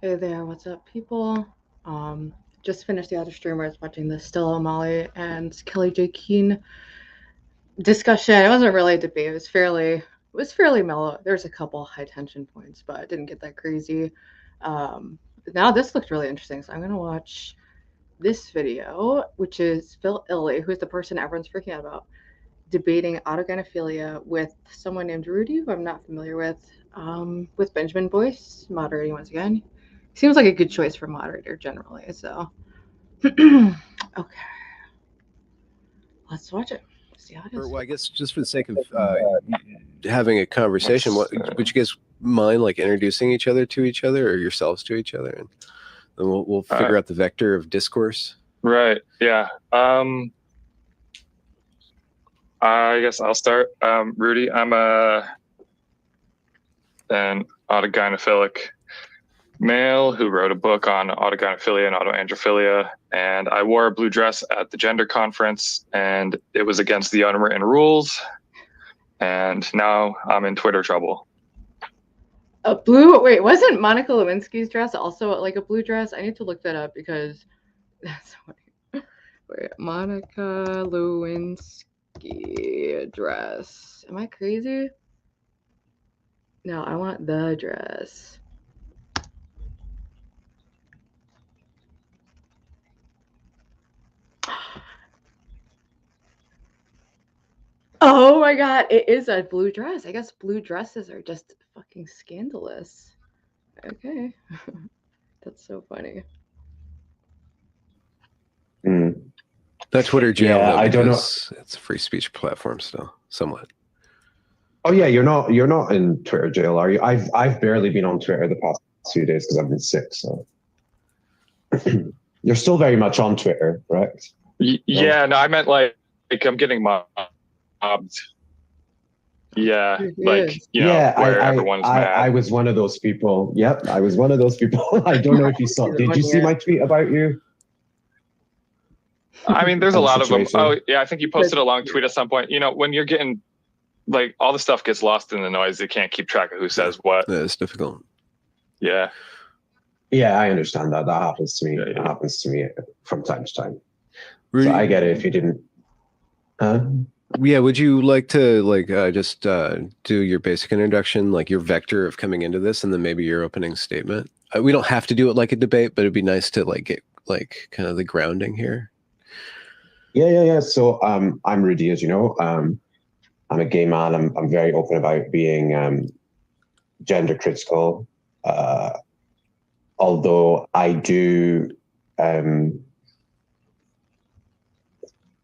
Hey there, what's up, people? Just finished the other streamers watching the Stella O'Malley and Kelly J. Keen discussion. It wasn't really a debate. It was fairly mellow. There's a couple high tension points, but it didn't get that crazy. Um, Now this looked really interesting, so I'm gonna watch this video, which is Phil Illy, who's the person everyone's freaking out about, debating autogynephilia with someone named Rudy, who I'm not familiar with Benjamin Boyce moderating once again. Seems like a good choice for moderator generally. So, okay, let's watch it. See how it is. Well, I guess just for the sake of having a conversation, would you guys mind like introducing each other to each other or yourselves to each other, and then we'll figure out the vector of discourse. Right. Yeah. I guess I'll start. Rudy, I'm an autogynephilic male who wrote a book on autogynephilia and autoandrophilia, and I wore a blue dress at the gender conference, and it was against the unwritten rules, and now I'm in Twitter trouble. A blue? Wait, wasn't Monica Lewinsky's dress also like a blue dress? I need to look that up because that's funny. Wait, Monica Lewinsky dress. Am I crazy? No, I want the dress. Oh my god, it is a blue dress. I guess blue dresses are just fucking scandalous. Okay. That's so funny. That Twitter jail, yeah, though, I don't know. it's a free speech platform still, somewhat. Oh yeah, you're not in Twitter jail, are you? I've barely been on Twitter the past few days because I've been sick. So you're still very much on Twitter, right? Yeah, no, I meant like I'm getting mobbed. Yeah, like where everyone's mad. I was one of those people. Yep, I was one of those people. I don't know if you saw. Did you see my tweet about you? I mean, there's a lot of them. Oh yeah, I think you posted a long tweet at some point. When you're getting like all the stuff gets lost in the noise, you can't keep track of who says what. Yeah, it's difficult. Yeah. Yeah, I understand that. That happens to me. It happens to me from time to time. Rudy, so I get it if you didn't. Yeah, would you like to just do your basic introduction, like your vector of coming into this, and then maybe your opening statement? We don't have to do it like a debate, but it'd be nice to get kind of the grounding here. Yeah. So I'm Rudy, as you know. I'm a gay man. I'm very open about being gender critical. Although I do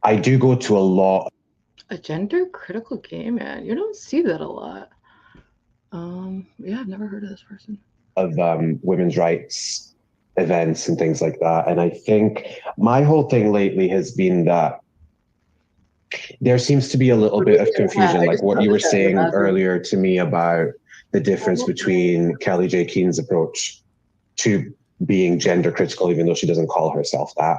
go to a lot. A gender critical gay man. You don't see that a lot. Yeah, I've never heard of this person. Of women's rights events and things like that. And I think my whole thing lately has been that there seems to be a little bit of confusion, like what you were saying earlier to me about the difference between Kelly J. Keen's approach to being gender critical, even though she doesn't call herself that,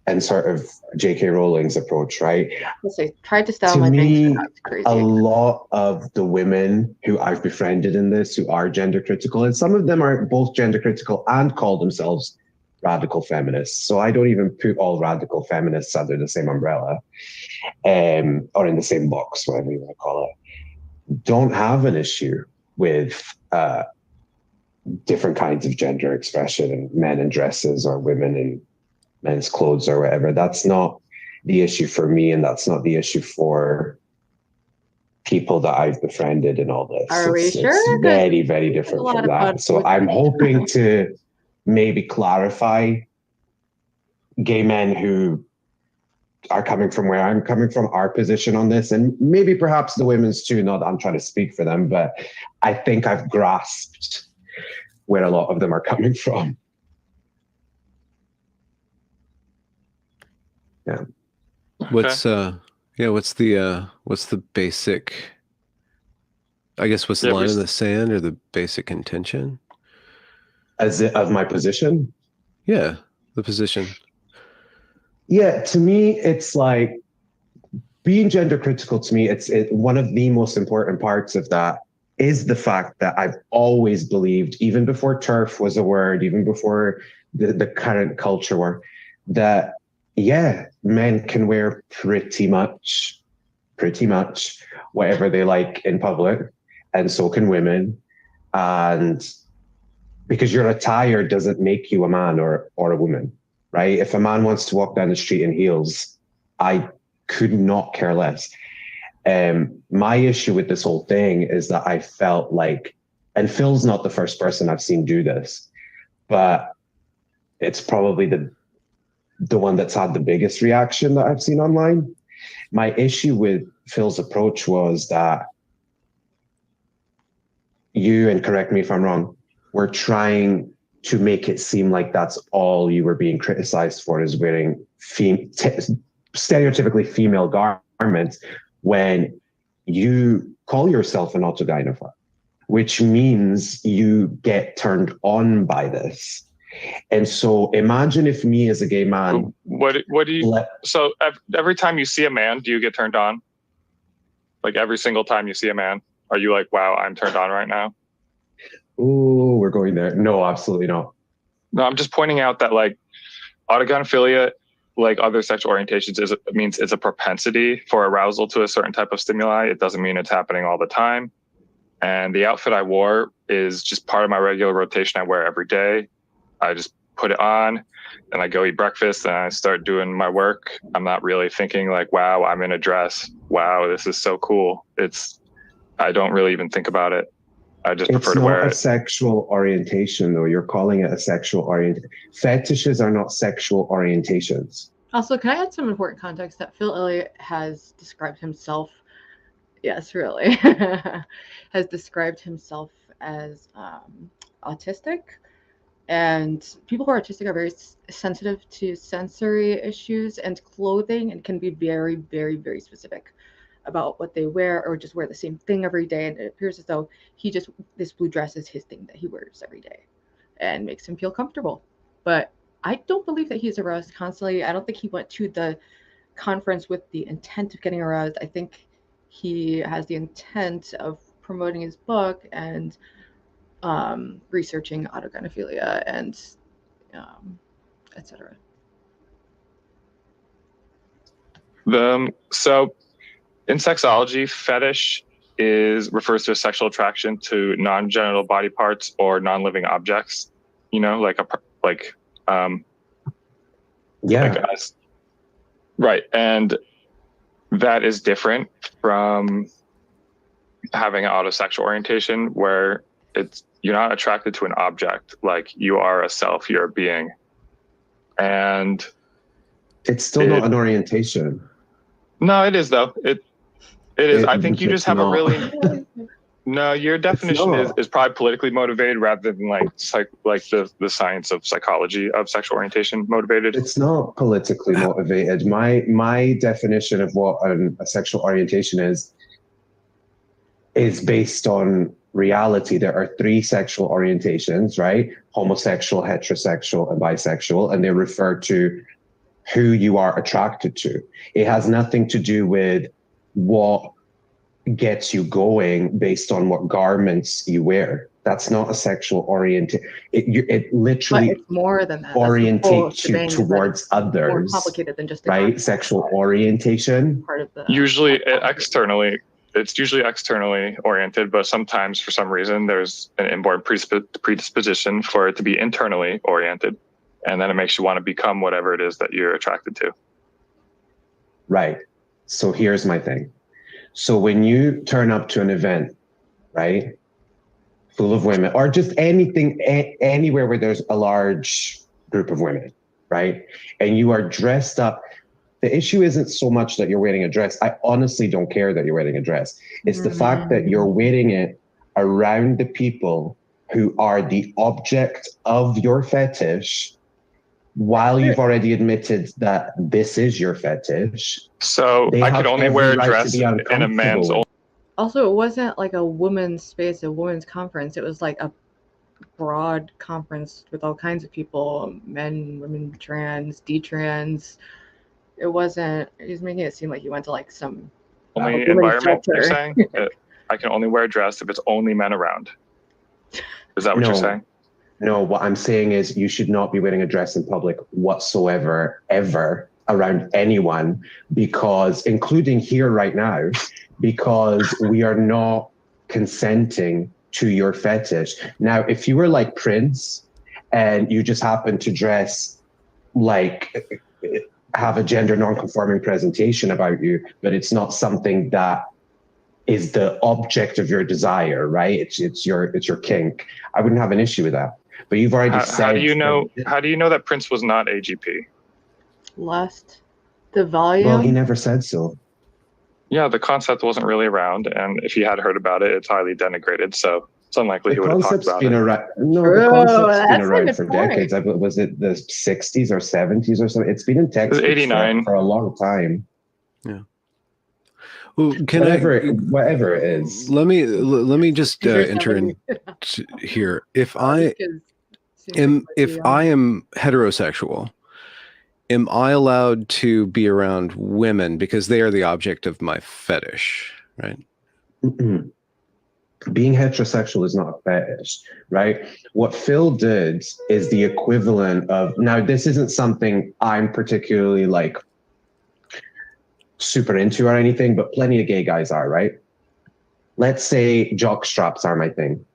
and sort of J.K. Rowling's approach, right? I tried to style to my me, things, crazy. A lot of the women who I've befriended in this who are gender critical, and some of them are both gender critical and call themselves radical feminists. So I don't even put all radical feminists under the same umbrella, or in the same box, whatever you want to call it. Don't have an issue with different kinds of gender expression, and men in dresses or women in men's clothes or whatever. That's not the issue for me, and that's not the issue for people that I've befriended in all this. Are we sure? It's very, very different from that. So I'm hoping to maybe clarify gay men who are coming from where I'm coming from, our position on this, and maybe perhaps the women's too. Not that I'm trying to speak for them, but I think I've grasped where a lot of them are coming from. Yeah. What's the basic, I guess, what's the line in the sand or the basic intention? Of my position? Yeah, the position. Yeah, to me, it's like being gender critical to me, it's one of the most important parts of that is the fact that I've always believed, even before TERF was a word, even before the current culture war, that yeah, men can wear pretty much whatever they like in public, and so can women. And because your attire doesn't make you a man or a woman, right? If a man wants to walk down the street in heels, I could not care less. My issue with this whole thing is that I felt like, and Phil's not the first person I've seen do this, but it's probably the one that's had the biggest reaction that I've seen online. My issue with Phil's approach was that you, and correct me if I'm wrong, were trying to make it seem like that's all you were being criticized for, is wearing stereotypically female garments, when you call yourself an autogynephile, which means you get turned on by this. And so imagine if me as a gay man... What do you... So every time you see a man, do you get turned on? Like every single time you see a man, are you like, wow, I'm turned on right now? Oh, we're going there. No, absolutely not. No, I'm just pointing out that like autogynephilia, like other sexual orientations, means it's a propensity for arousal to a certain type of stimuli. It doesn't mean it's happening all the time. And the outfit I wore is just part of my regular rotation I wear every day. I just put it on and I go eat breakfast and I start doing my work. I'm not really thinking like, wow, I'm in a dress. Wow, this is so cool. I don't really even think about it. I just prefer to wear it. It's not a sexual orientation, though. You're calling it a sexual orientation. Fetishes are not sexual orientations. Also, can I add some important context that Phil Illy has described himself? Yes, really. Has described himself as autistic. And people who are autistic are very sensitive to sensory issues and clothing, and can be very, very, very specific about what they wear, or just wear the same thing every day. And it appears as though this blue dress is his thing that he wears every day and makes him feel comfortable. But I don't believe that he's aroused constantly. I don't think he went to the conference with the intent of getting aroused. I think he has the intent of promoting his book and researching autogynephilia and etc. So in sexology, fetish refers to a sexual attraction to non-genital body parts or non-living objects. You know, right, and that is different from having an autosexual orientation, where you're not attracted to an object. Like, you are a self, you're a being, and it's still not an orientation. No, it is though. It is. I think you just have a really... No, your definition is probably politically motivated rather than like the science of psychology of sexual orientation motivated. It's not politically motivated. My definition of what a sexual orientation is based on reality. There are 3 sexual orientations, right? Homosexual, heterosexual, and bisexual, and they refer to who you are attracted to. It has nothing to do with what gets you going based on what garments you wear. That's not a sexual orientation. It literally, but it's more than that. Orientates you towards others. More complicated than just right. Sexual orientation. Part of the usually externally. It's usually externally oriented, but sometimes for some reason there's an inborn predisposition for it to be internally oriented, and then it makes you want to become whatever it is that you're attracted to. Right. So here's my thing. So when you turn up to an event, right, full of women, or just anything, anywhere where there's a large group of women, right, and you are dressed up, the issue isn't so much that you're wearing a dress. I honestly don't care that you're wearing a dress. It's the fact that you're wearing it around the people who are the object of your fetish, while you've already admitted that this is your fetish. So I could only wear a dress in a man's... Also, it wasn't like a woman's space, a women's conference. It was like a broad conference with all kinds of people, men, women, trans, detrans. It wasn't... He's making it seem like you went to like some... Only environment, you're saying? I can only wear a dress if it's only men around. Is that what you're saying? No, what I'm saying is you should not be wearing a dress in public whatsoever, ever, around anyone, because, including here right now, because we are not consenting to your fetish. Now, if you were like Prince and you just happen to dress like, have a gender non-conforming presentation about you, but it's not something that is the object of your desire, right? It's your kink. I wouldn't have an issue with that. But you've already said. How do you know? How do you know that Prince was not AGP? Lust, the volume. Well, he never said so. Yeah, the concept wasn't really around, and if he had heard about it, it's highly denigrated. So it's unlikely he would have talked about it. The concept's been around for decades. Was it the 60s or 70s or something? It's been in text 89 for a long time. Yeah. Well, whatever it is. Let me just enter in here. If I am heterosexual, am I allowed to be around women because they are the object of my fetish, right? Mm-mm. Being heterosexual is not a fetish, right? What Phil did is the equivalent of, now this isn't something I'm particularly like super into or anything, but plenty of gay guys are, right? Let's say jock straps are my thing.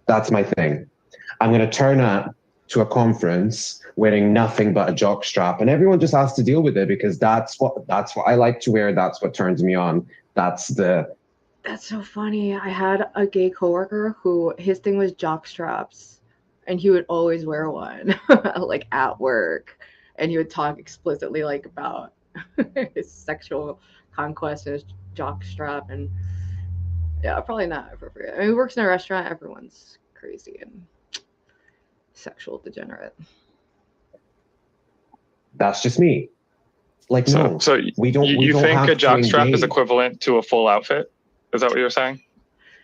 That's my thing. I'm going to turn up to a conference wearing nothing but a jock strap, and everyone just has to deal with it because that's what I like to wear. That's what turns me on. That's so funny. I had a gay coworker who his thing was jock straps, and he would always wear one like at work, and he would talk explicitly like about his sexual conquest and his jock strap. And yeah, probably not appropriate. I mean, he works in a restaurant, everyone's crazy and sexual degenerate. That's just me. Like, so we don't. You think a jock strap is equivalent to a full outfit? Is that what you're saying?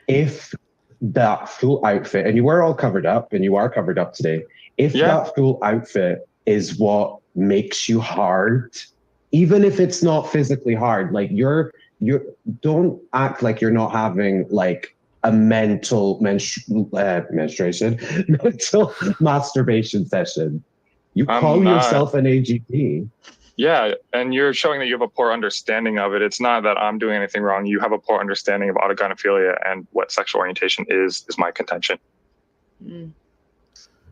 If that full outfit, and you were all covered up, and you are covered up today, if that full outfit is what makes you hard, even if it's not physically hard, like you don't act like you're not having like a mental menstruation, mental masturbation session. You call yourself an AGP. Yeah, and you're showing that you have a poor understanding of it. It's not that I'm doing anything wrong. You have a poor understanding of autogynephilia and what sexual orientation is my contention.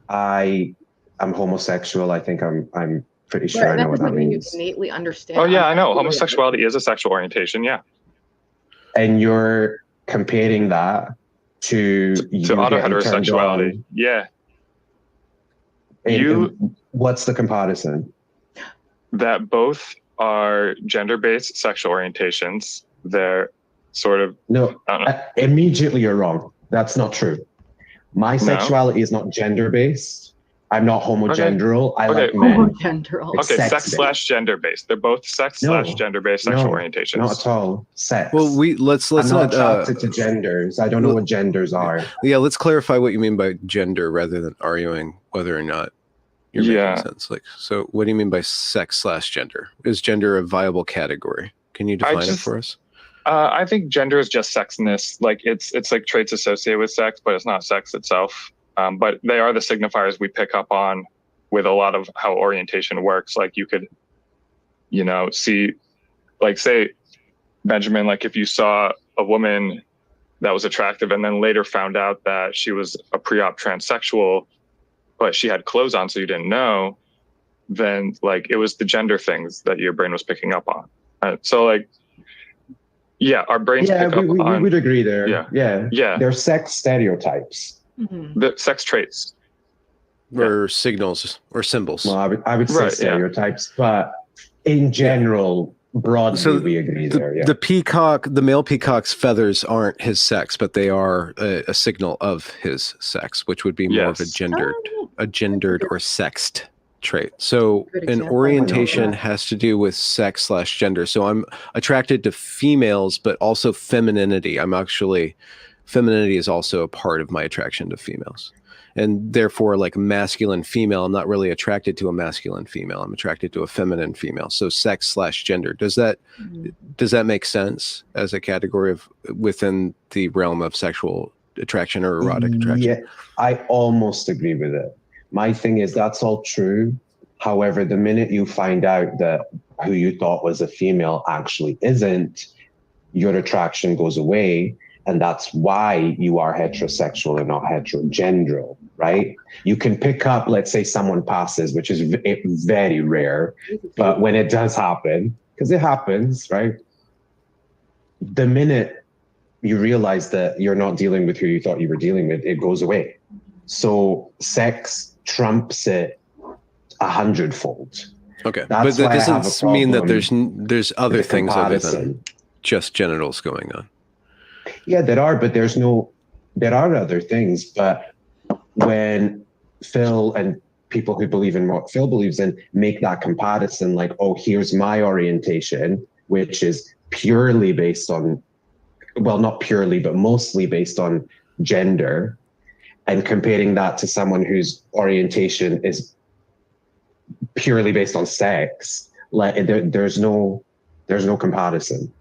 I am homosexual. I think I'm pretty sure I know what that means. You innately understand. Oh yeah, I know. Homosexuality is a sexual orientation. Yeah. And you're comparing that to autoheterosexuality. Yeah. What's the comparison? That both are gender-based sexual orientations. They're sort of immediately you're wrong. That's not true. My sexuality is not gender-based. I'm not homogenderal. I like men. Homogenderal. Okay, sex/gender-based. They're both sex/gender-based sexual orientations. Not at all. Sex. Well, let's I'm not attracted to genders. I don't know what genders are. Yeah, let's clarify what you mean by gender rather than arguing whether or not you're making sense. Like, so what do you mean by sex/gender? Is gender a viable category? Can you define it for us? I think gender is just sexness. Like it's like traits associated with sex, but it's not sex itself. But they are the signifiers we pick up on with a lot of how orientation works. Like you could, see, like say, Benjamin, like if you saw a woman that was attractive and then later found out that she was a pre-op transsexual, but she had clothes on so you didn't know, then like it was the gender things that your brain was picking up on. So like, yeah, our brains pick up on. We would agree there. Yeah. They're sex stereotypes. Mm-hmm. The sex traits. Or signals or symbols. Well, I would say stereotypes, but in general, broadly, we agree there. Yeah. The male peacock's feathers aren't his sex, but they are a signal of his sex, which would be more of a gendered or sexed trait. So an orientation has to do with sex/gender. So I'm attracted to females, but also femininity. I'm actually femininity is also a part of my attraction to females. And therefore, like masculine female, I'm not really attracted to a masculine female. I'm attracted to a feminine female. So sex/gender. Does that make sense as a category of within the realm of sexual attraction or erotic attraction? Yeah, I almost agree with it. My thing is that's all true. However, the minute you find out that who you thought was a female actually isn't, your attraction goes away. And that's why you are heterosexual and not heterogendral, right? You can pick up, let's say someone passes, which is very rare, but when it does happen, because it happens, right? The minute you realize that you're not dealing with who you thought you were dealing with, it goes away. So sex trumps it 100-fold. Okay, That's but that doesn't mean that there's other things other than just genitals going on. Yeah, there are, but there are other things. But when Phil and people who believe in what Phil believes in make that comparison, like, oh, here's my orientation, which is purely based on, well, not purely, but mostly based on gender, and comparing that to someone whose orientation is purely based on sex, like there's no comparison.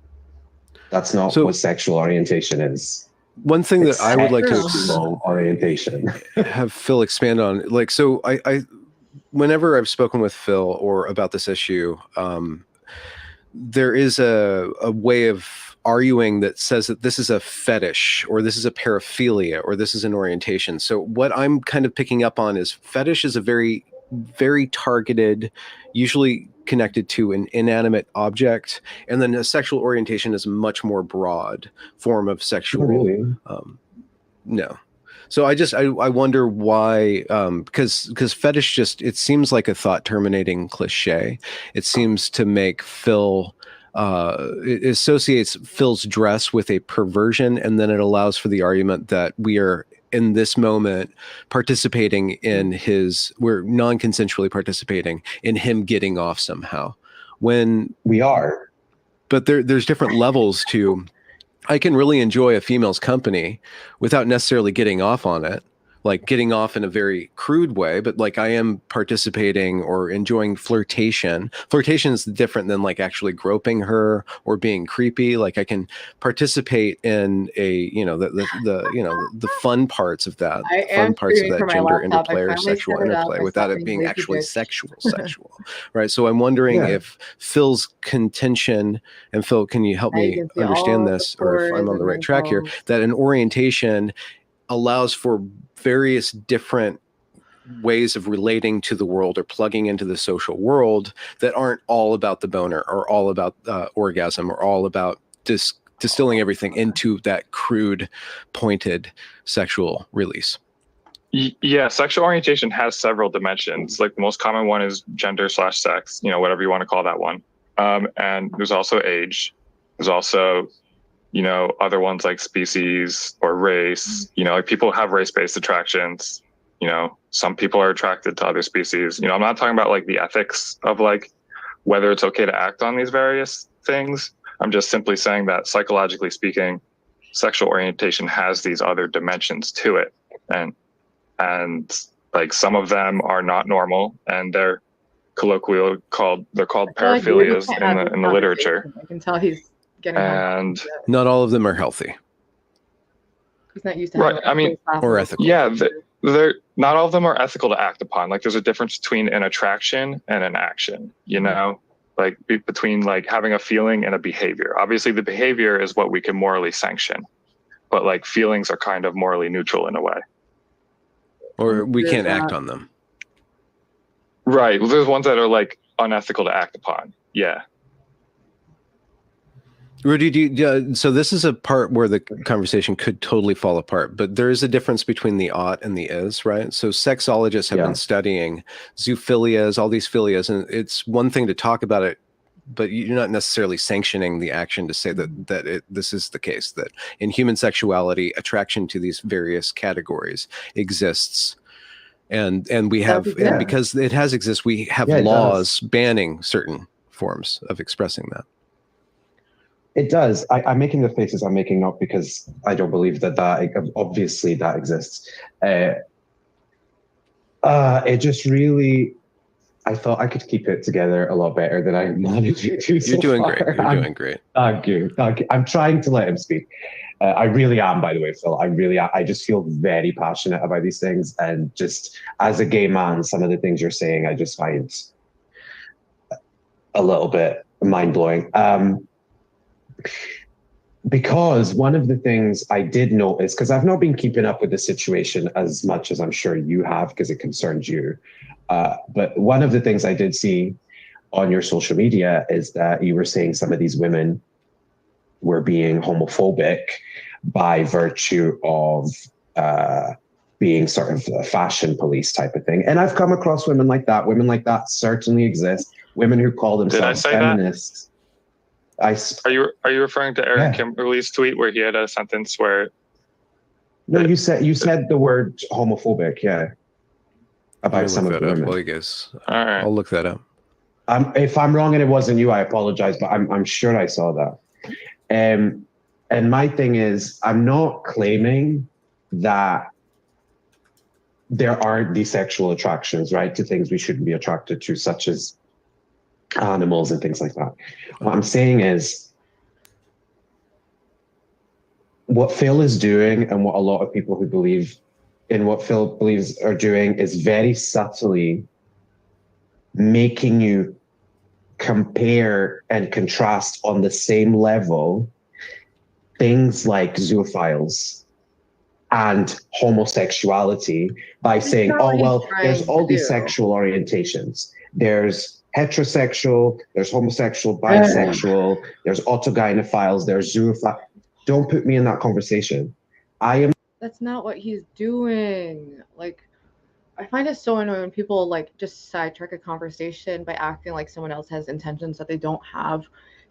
That's not what sexual orientation is. One thing that I would like to orientation have Phil expand on, like, so I whenever I've spoken with Phil or about this issue, there is a way of arguing that says that this is a fetish or this is a paraphilia or this is an orientation. So what I'm kind of picking up on is fetish is a very, very targeted, usually connected to an inanimate object, and then a sexual orientation is a much more broad form of sexual. Really? No. So I wonder why, because fetish it seems like a thought terminating cliche. It seems to make Phil, it associates Phil's dress with a perversion, and then it allows for the argument that we are in this moment participating in we're non-consensually participating in him getting off somehow, when we are. But there's different levels to, I can really enjoy a female's company without necessarily getting off on it, like getting off in a very crude way, but like I am participating or enjoying flirtation. Flirtation is different than like actually groping her or being creepy. Like I can participate in the fun parts of that, gender interplay or sexual interplay without it being actually sexual, right? So I'm wondering if Phil's contention, and Phil, can you help me understand this, or if I'm on the right track here, that an orientation allows for various different ways of relating to the world or plugging into the social world that aren't all about the boner or all about orgasm or all about distilling everything into that crude, pointed sexual release. Yeah, sexual orientation has several dimensions. Like the most common one is gender/sex, whatever you want to call that one. And there's also age. There's also other ones like species or race, like people have race-based attractions, some people are attracted to other species. I'm not talking about like the ethics of like whether it's okay to act on these various things. I'm just simply saying that psychologically speaking, sexual orientation has these other dimensions to it. And like some of them are not normal, and they're colloquially called paraphilias in the literature. I can tell he's and not all of them are healthy. He's not used to right. I mean, or ethical. Yeah, they're not all of them are ethical to act upon. Like there's a difference between an attraction and an action, like between like having a feeling and a behavior. Obviously the behavior is what we can morally sanction, but like feelings are kind of morally neutral in a way. Or we can't act on them. Right. Well, there's ones that are like unethical to act upon. Yeah. Rudy, so this is a part where the conversation could totally fall apart, but there is a difference between the ought and the is, right? So sexologists have been studying zoophilias, all these philias, and it's one thing to talk about it, but you're not necessarily sanctioning the action to say that this is the case, that in human sexuality, attraction to these various categories exists. And we have, and because it has exists, we have laws banning certain forms of expressing that. It does. I'm making the faces I'm making not because I don't believe that obviously that exists. It just really, I thought I could keep it together a lot better than I managed to do so You're doing far. great. You're doing great. Thank you. Thank you. I'm trying to let him speak. I really am, by the way, Phil. I really am. I just feel very passionate about these things. And just as a gay man, some of the things you're saying, I just find a little bit mind-blowing. Because one of the things I did notice, because I've not been keeping up with the situation as much as I'm sure you have, because it concerns you. But one of the things I did see on your social media is that you were saying some of these women were being homophobic by virtue of being sort of a fashion police type of thing. And I've come across women like that. Women like that certainly exist. Women who call themselves feminists. Are you referring to Aaron Kimberly's tweet where he had a sentence where? No, you said the word homophobic, yeah, about some of the women. Well, you guys, all right. I'll look that up. If I'm wrong and it wasn't you, I apologize, but I'm sure I saw that. And my thing is, I'm not claiming that there aren't these sexual attractions, right, to things we shouldn't be attracted to, such as animals and things like that. What I'm saying is what Phil is doing and what a lot of people who believe in what Phil believes are doing is very subtly making you compare and contrast on the same level things like zoophiles and homosexuality by saying, oh, well, there's all these sexual orientations. There's heterosexual, there's homosexual, bisexual, there's autogynephiles, there's zoophiles. Don't put me in that conversation. That's not what he's doing. Like, I find it so annoying when people like just sidetrack a conversation by acting like someone else has intentions that they don't have.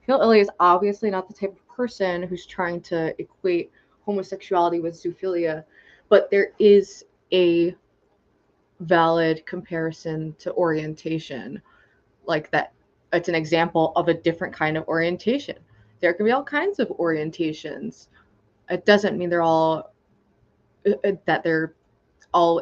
Phil Illy is obviously not the type of person who's trying to equate homosexuality with zoophilia, but there is a valid comparison to orientation. Like that, it's an example of a different kind of orientation. There can be all kinds of orientations. It doesn't mean they're all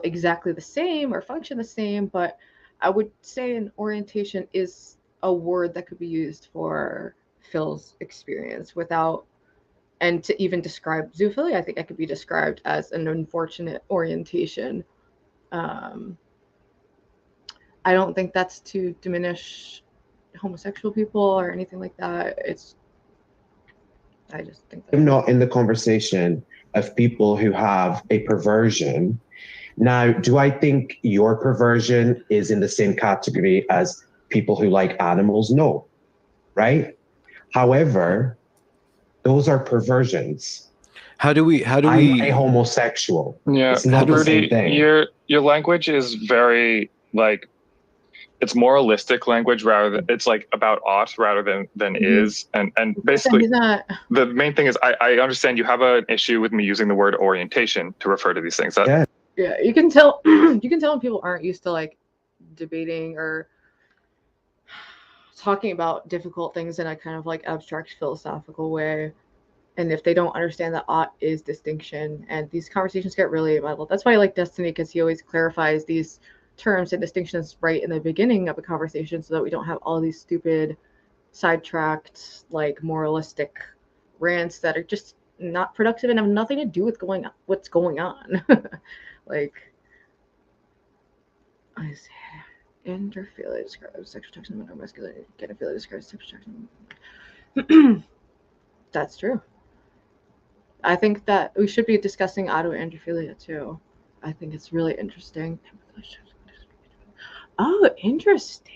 exactly the same or function the same, but I would say an orientation is a word that could be used for Phil's experience and to even describe zoophilia, I think that could be described as an unfortunate orientation. I don't think that's to diminish homosexual people or anything like that. I just think I'm not in the conversation of people who have a perversion. Now, do I think your perversion is in the same category as people who like animals? No, right? However, those are perversions. How do we? I'm a homosexual. Yeah, it's not the same thing. Your language is very like, it's moralistic language rather than it's like about ought rather than is, and basically the main thing is I understand you have an issue with me using the word orientation to refer to these things. Yeah, you can tell when people aren't used to like debating or talking about difficult things in a kind of like abstract philosophical way, and if they don't understand that ought is distinction, and these conversations get really muddled. That's why I like Destiny, because he always clarifies these terms and distinctions right in the beginning of a conversation so that we don't have all these stupid sidetracked like moralistic rants that are just not productive and have nothing to do with what's going on. Like, I say interphilia describes sexual attraction or masculinity. Genophilia describes sexual attraction. That's true. I think that we should be discussing autoandrophilia too. I think it's really interesting. Oh, interesting.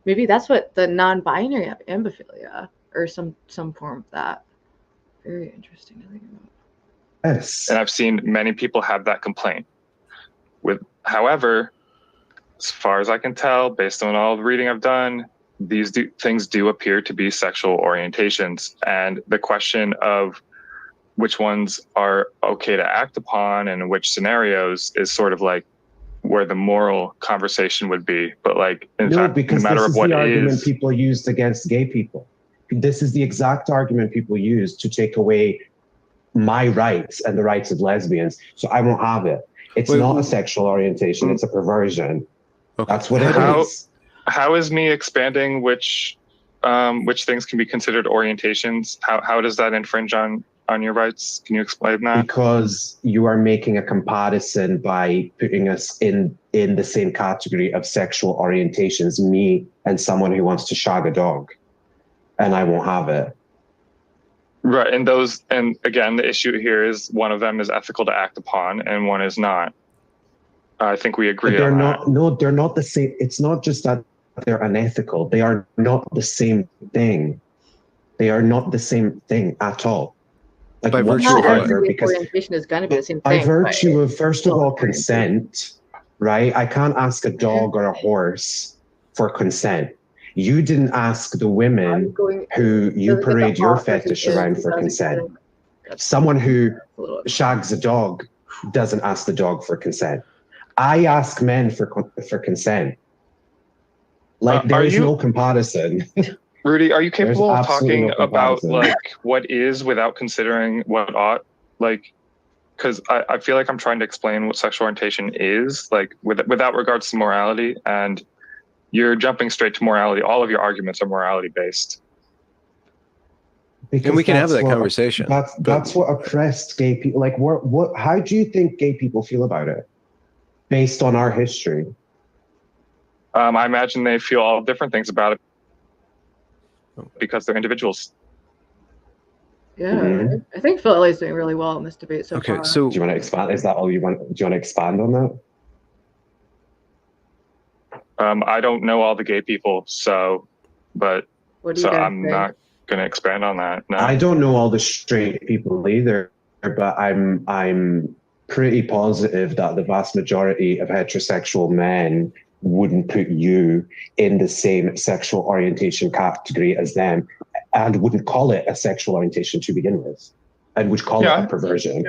Maybe that's what the non-binary have, ambiphilia, or some form of that. Very interesting to think about. Yes. And I've seen many people have that complaint. However, as far as I can tell, based on all the reading I've done, these things do appear to be sexual orientations. And the question of which ones are okay to act upon and which scenarios is sort of like where the moral conversation would be. But like, in fact, no matter this of what the argument is, people used against gay people. this is the exact argument people use to take away my rights and the rights of lesbians. So I won't have it. It's not a sexual orientation. It's a perversion. Okay. That's what it is. How is me expanding which things can be considered orientations? How does that infringe on your rights? Can you explain that? Because you are making a comparison by putting us in the same category of sexual orientations, me and someone who wants to shag a dog, and I won't have it. Right, and again, the issue here is one of them is ethical to act upon, and one is not. I think we agree But on that. No, they're not the same. It's not just that they're unethical. They are not the same thing. They are not the same thing at all. Like by virtue Not of every because orientation is going to be the same by thing. virtue of, first of all, orientation. consent, right? I can't ask a dog or a horse for consent. You didn't ask the women who you parade your fetish around for consent. Someone who shags a dog doesn't ask the dog for consent. I ask men for consent. Like there is no comparison. Rudy, are you capable of talking about comparison. like what is without considering what ought? Like, because I feel like I'm trying to explain what sexual orientation is, like without regards to morality, and you're jumping straight to morality. All of your arguments are morality based. Because and we can have that what, conversation. That's what oppressed gay people like. What? How do you think gay people feel about it, based on our history? I imagine they feel all different things about it because they're individuals. Yeah, I think Phil Illy's doing really well in this debate so far. Okay, so do you want to expand? Is that all you want? Do you want to expand on that? I don't know all the gay people, so I'm not going to expand on that. No. I don't know all the straight people either, but I'm pretty positive that the vast majority of heterosexual men wouldn't put you in the same sexual orientation category as them, and wouldn't call it a sexual orientation to begin with, and would call it a perversion.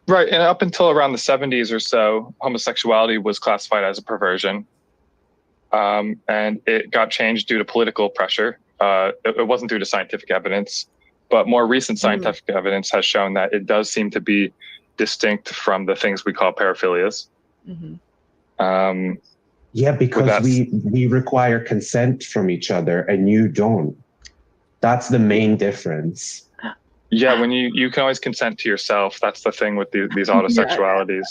Right, and up until around the 70s or so, homosexuality was classified as a perversion. And it got changed due to political pressure. It wasn't due to scientific evidence, but more recent scientific evidence has shown that it does seem to be distinct from the things we call paraphilias. Yeah, because we require consent from each other and you don't. That's the main difference. Yeah, when you can always consent to yourself. That's the thing with these autosexualities.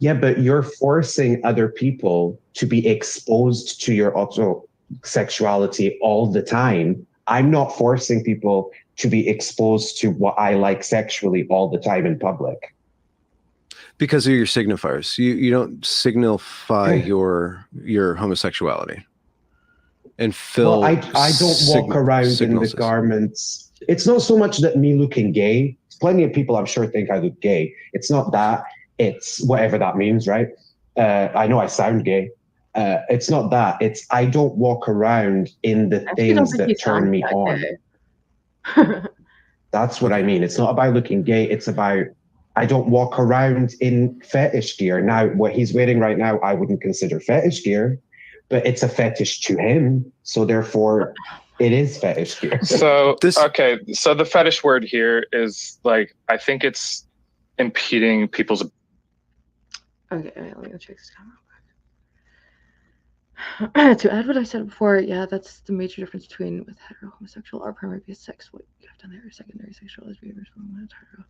Yeah, but you're forcing other people to be exposed to your autosexuality all the time. I'm not forcing people to be exposed to what I like sexually all the time in public. Because of your signifiers. You don't signify your homosexuality. And Phil, well, I don't walk around in the garments. It's not so much that me looking gay. Plenty of people I'm sure think I look gay. It's not that. It's whatever that means, right? I know I sound gay. It's not that. It's I don't walk around in the things that turn me on. That's what I mean. It's not about looking gay. It's about I don't walk around in fetish gear. Now, what he's wearing right now, I wouldn't consider fetish gear, but it's a fetish to him. So therefore, it is fetish gear. So, okay. So the fetish word here is like, I think it's impeding people's... Okay, let me go check this out real quick. To add what I said before, yeah, that's the major difference between with hetero homosexual or primary based sex. What you have done there, secondary sexual behaviors from hetero.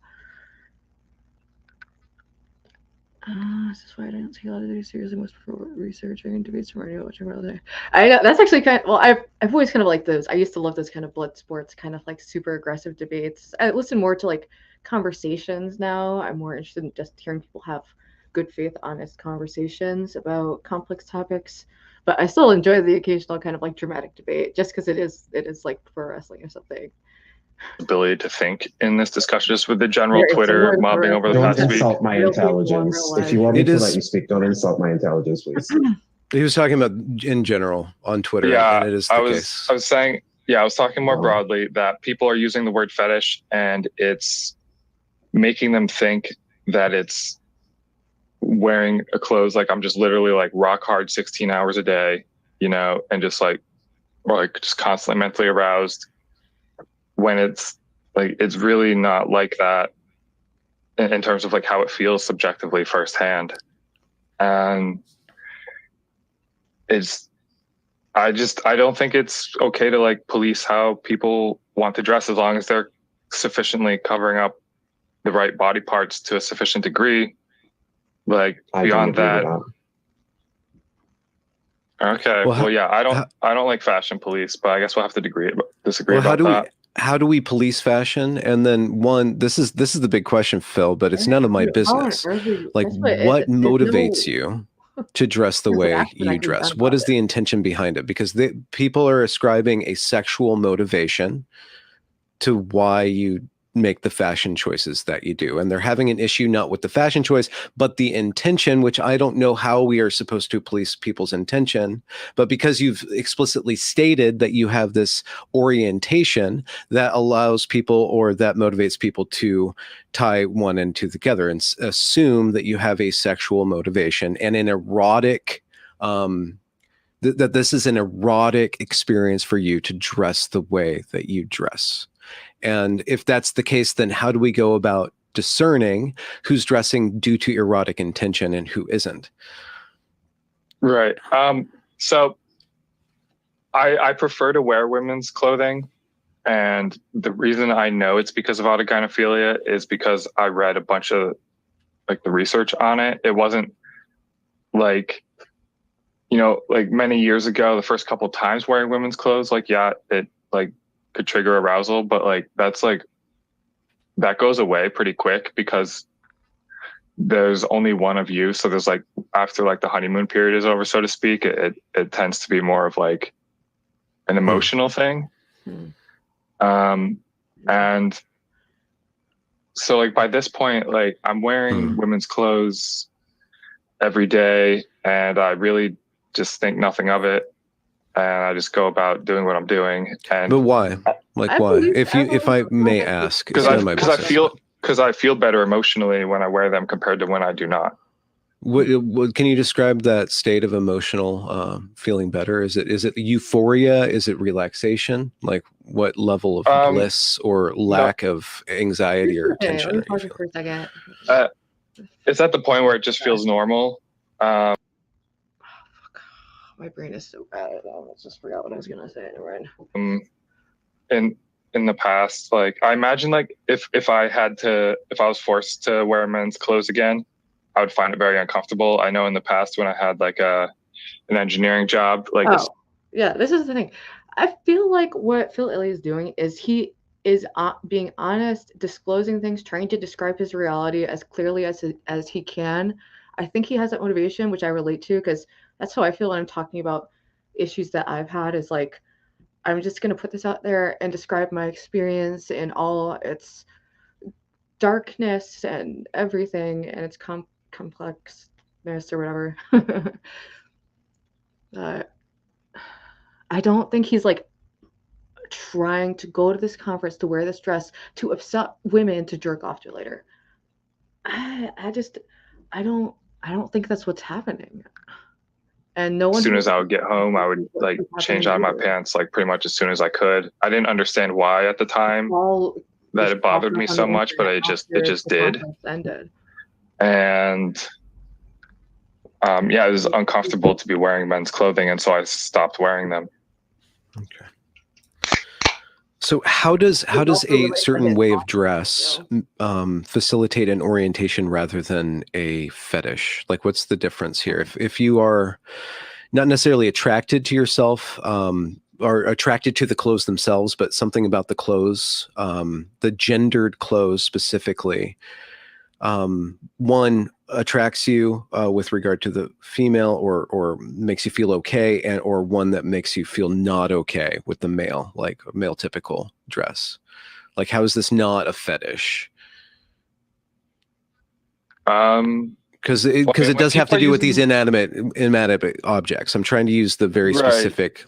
This is why I don't see a lot of these seriously most for researching and debates from radio watching all day. I know that's actually kind of, well, I've always kind of liked those. I used to love those kind of blood sports, kind of like super aggressive debates. I listen more to like conversations now. I'm more interested in just hearing people have good faith, honest conversations about complex topics. But I still enjoy the occasional kind of like dramatic debate, just because it is like pro wrestling or something. Ability to think in this discussion, just with the general Twitter mobbing over the past week. Don't insult my intelligence. If you want me to let you speak, don't insult my intelligence, please. He was talking about in general on Twitter. Yeah, and it is the case. I was saying, I was talking more broadly that people are using the word fetish and it's making them think that it's wearing a clothes like I'm just literally like rock hard 16 hours a day, and just like or like just constantly mentally aroused, when it's like it's really not like that in terms of like how it feels subjectively firsthand. And I don't think it's okay to like police how people want to dress as long as they're sufficiently covering up the right body parts to a sufficient degree. Like beyond that. Okay. Well, yeah, I don't like fashion police, but I guess we'll have to disagree about that. How do we police fashion? And then this is the big question, Phil, but it's none of my business. Like, what motivates you to dress the way you dress? What is the intention behind it? Because people are ascribing a sexual motivation to why you make the fashion choices that you do. And they're having an issue not with the fashion choice, but the intention, which I don't know how we are supposed to police people's intention. But because you've explicitly stated that you have this orientation that allows people, or that motivates people to tie one and two together and assume that you have a sexual motivation and an erotic, that this is an erotic experience for you to dress the way that you dress. And if that's the case, then how do we go about discerning who's dressing due to erotic intention and who isn't? Right. So I prefer to wear women's clothing. And the reason I know it's because of autogynephilia is because I read a bunch of like the research on it. It wasn't like, like many years ago, the first couple of times wearing women's clothes, like, yeah, it like could trigger arousal, but like that goes away pretty quick because there's only one of you. So there's like, after like the honeymoon period is over, so to speak, it tends to be more of like an emotional thing. And so like by this point, like I'm wearing women's clothes every day and I really just think nothing of it. And I just go about doing what I'm doing. And but why? Like why? If I may ask, because I feel better emotionally when I wear them compared to when I do not. What can you describe that state of emotional feeling better? Is it euphoria? Is it relaxation? Like what level of bliss or lack of anxiety or tension? For a second. It's at the point where it just feels normal. My brain is so bad. I just forgot what I was gonna say. Right. In the past, like I imagine, like if I was forced to wear men's clothes again, I would find it very uncomfortable. I know in the past when I had like an engineering job, like this is the thing. I feel like what Phil Illy is doing is he is being honest, disclosing things, trying to describe his reality as clearly as he can. I think he has that motivation, which I relate to, because that's how I feel when I'm talking about issues that I've had, is like, I'm just going to put this out there and describe my experience in all its darkness and everything, and its complexness or whatever. I don't think he's like trying to go to this conference to wear this dress to upset women to jerk off to later. I don't think that's what's happening. And no one. As soon as I would get home, I would like change out of my pants like pretty much as soon as I could. I didn't understand why at the time that it bothered me so much, but it just did. And it was uncomfortable to be wearing men's clothing, and so I stopped wearing them. Okay. So how does a certain way of dress facilitate an orientation rather than a fetish? Like, what's the difference here? If you are not necessarily attracted to yourself or attracted to the clothes themselves, but something about the clothes, the gendered clothes specifically, one attracts you with regard to the female or makes you feel okay, and or one that makes you feel not okay with the male, like a male typical dress. Like, how is this not a fetish? Because it does have to do with these inanimate objects. I'm trying to use the very specific.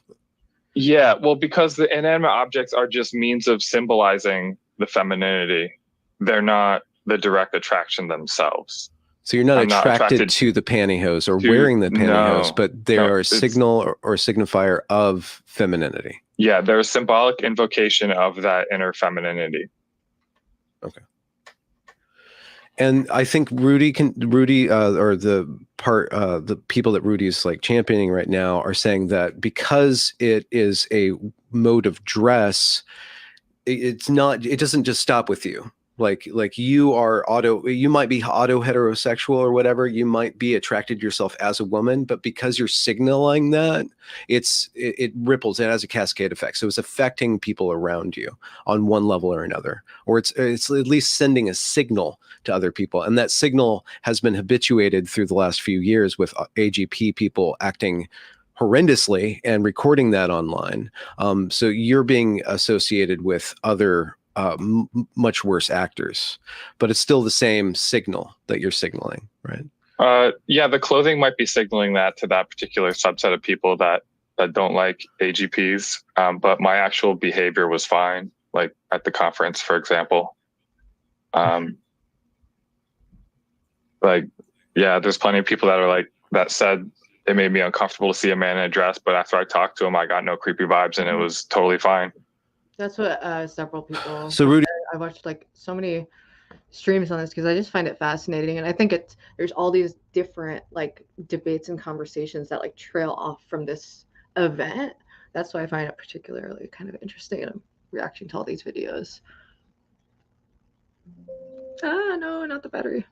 Yeah, well, because the inanimate objects are just means of symbolizing the femininity. They're not the direct attraction themselves. So you're not I'm not attracted attracted to the pantyhose or to- wearing the pantyhose, no, but they no, are a it's- signal or signifier of femininity. Yeah, they're a symbolic invocation of that inner femininity. Okay. And I think Rudy or the people that Rudy's like championing right now are saying that because it is a mode of dress, it doesn't just stop with you. Like you might be auto heterosexual or whatever. You might be attracted yourself as a woman, but because you're signaling that, it ripples. It has a cascade effect. So it's affecting people around you on one level or another, or it's at least sending a signal to other people. And that signal has been habituated through the last few years with AGP people acting horrendously and recording that online. So you're being associated with other much worse actors, but it's still the same signal that you're signaling, right? Yeah, the clothing might be signaling that to that particular subset of people that don't like AGPs, but my actual behavior was fine, like at the conference, for example. Like, yeah, there's plenty of people that said it made me uncomfortable to see a man in a dress, but after I talked to him, I got no creepy vibes and it was totally fine. That's what several people. So Rudy, I watched like so many streams on this because I just find it fascinating, and I think there's all these different like debates and conversations that like trail off from this event. That's why I find it particularly kind of interesting, and I'm reacting to all these videos. Ah, no, not the battery.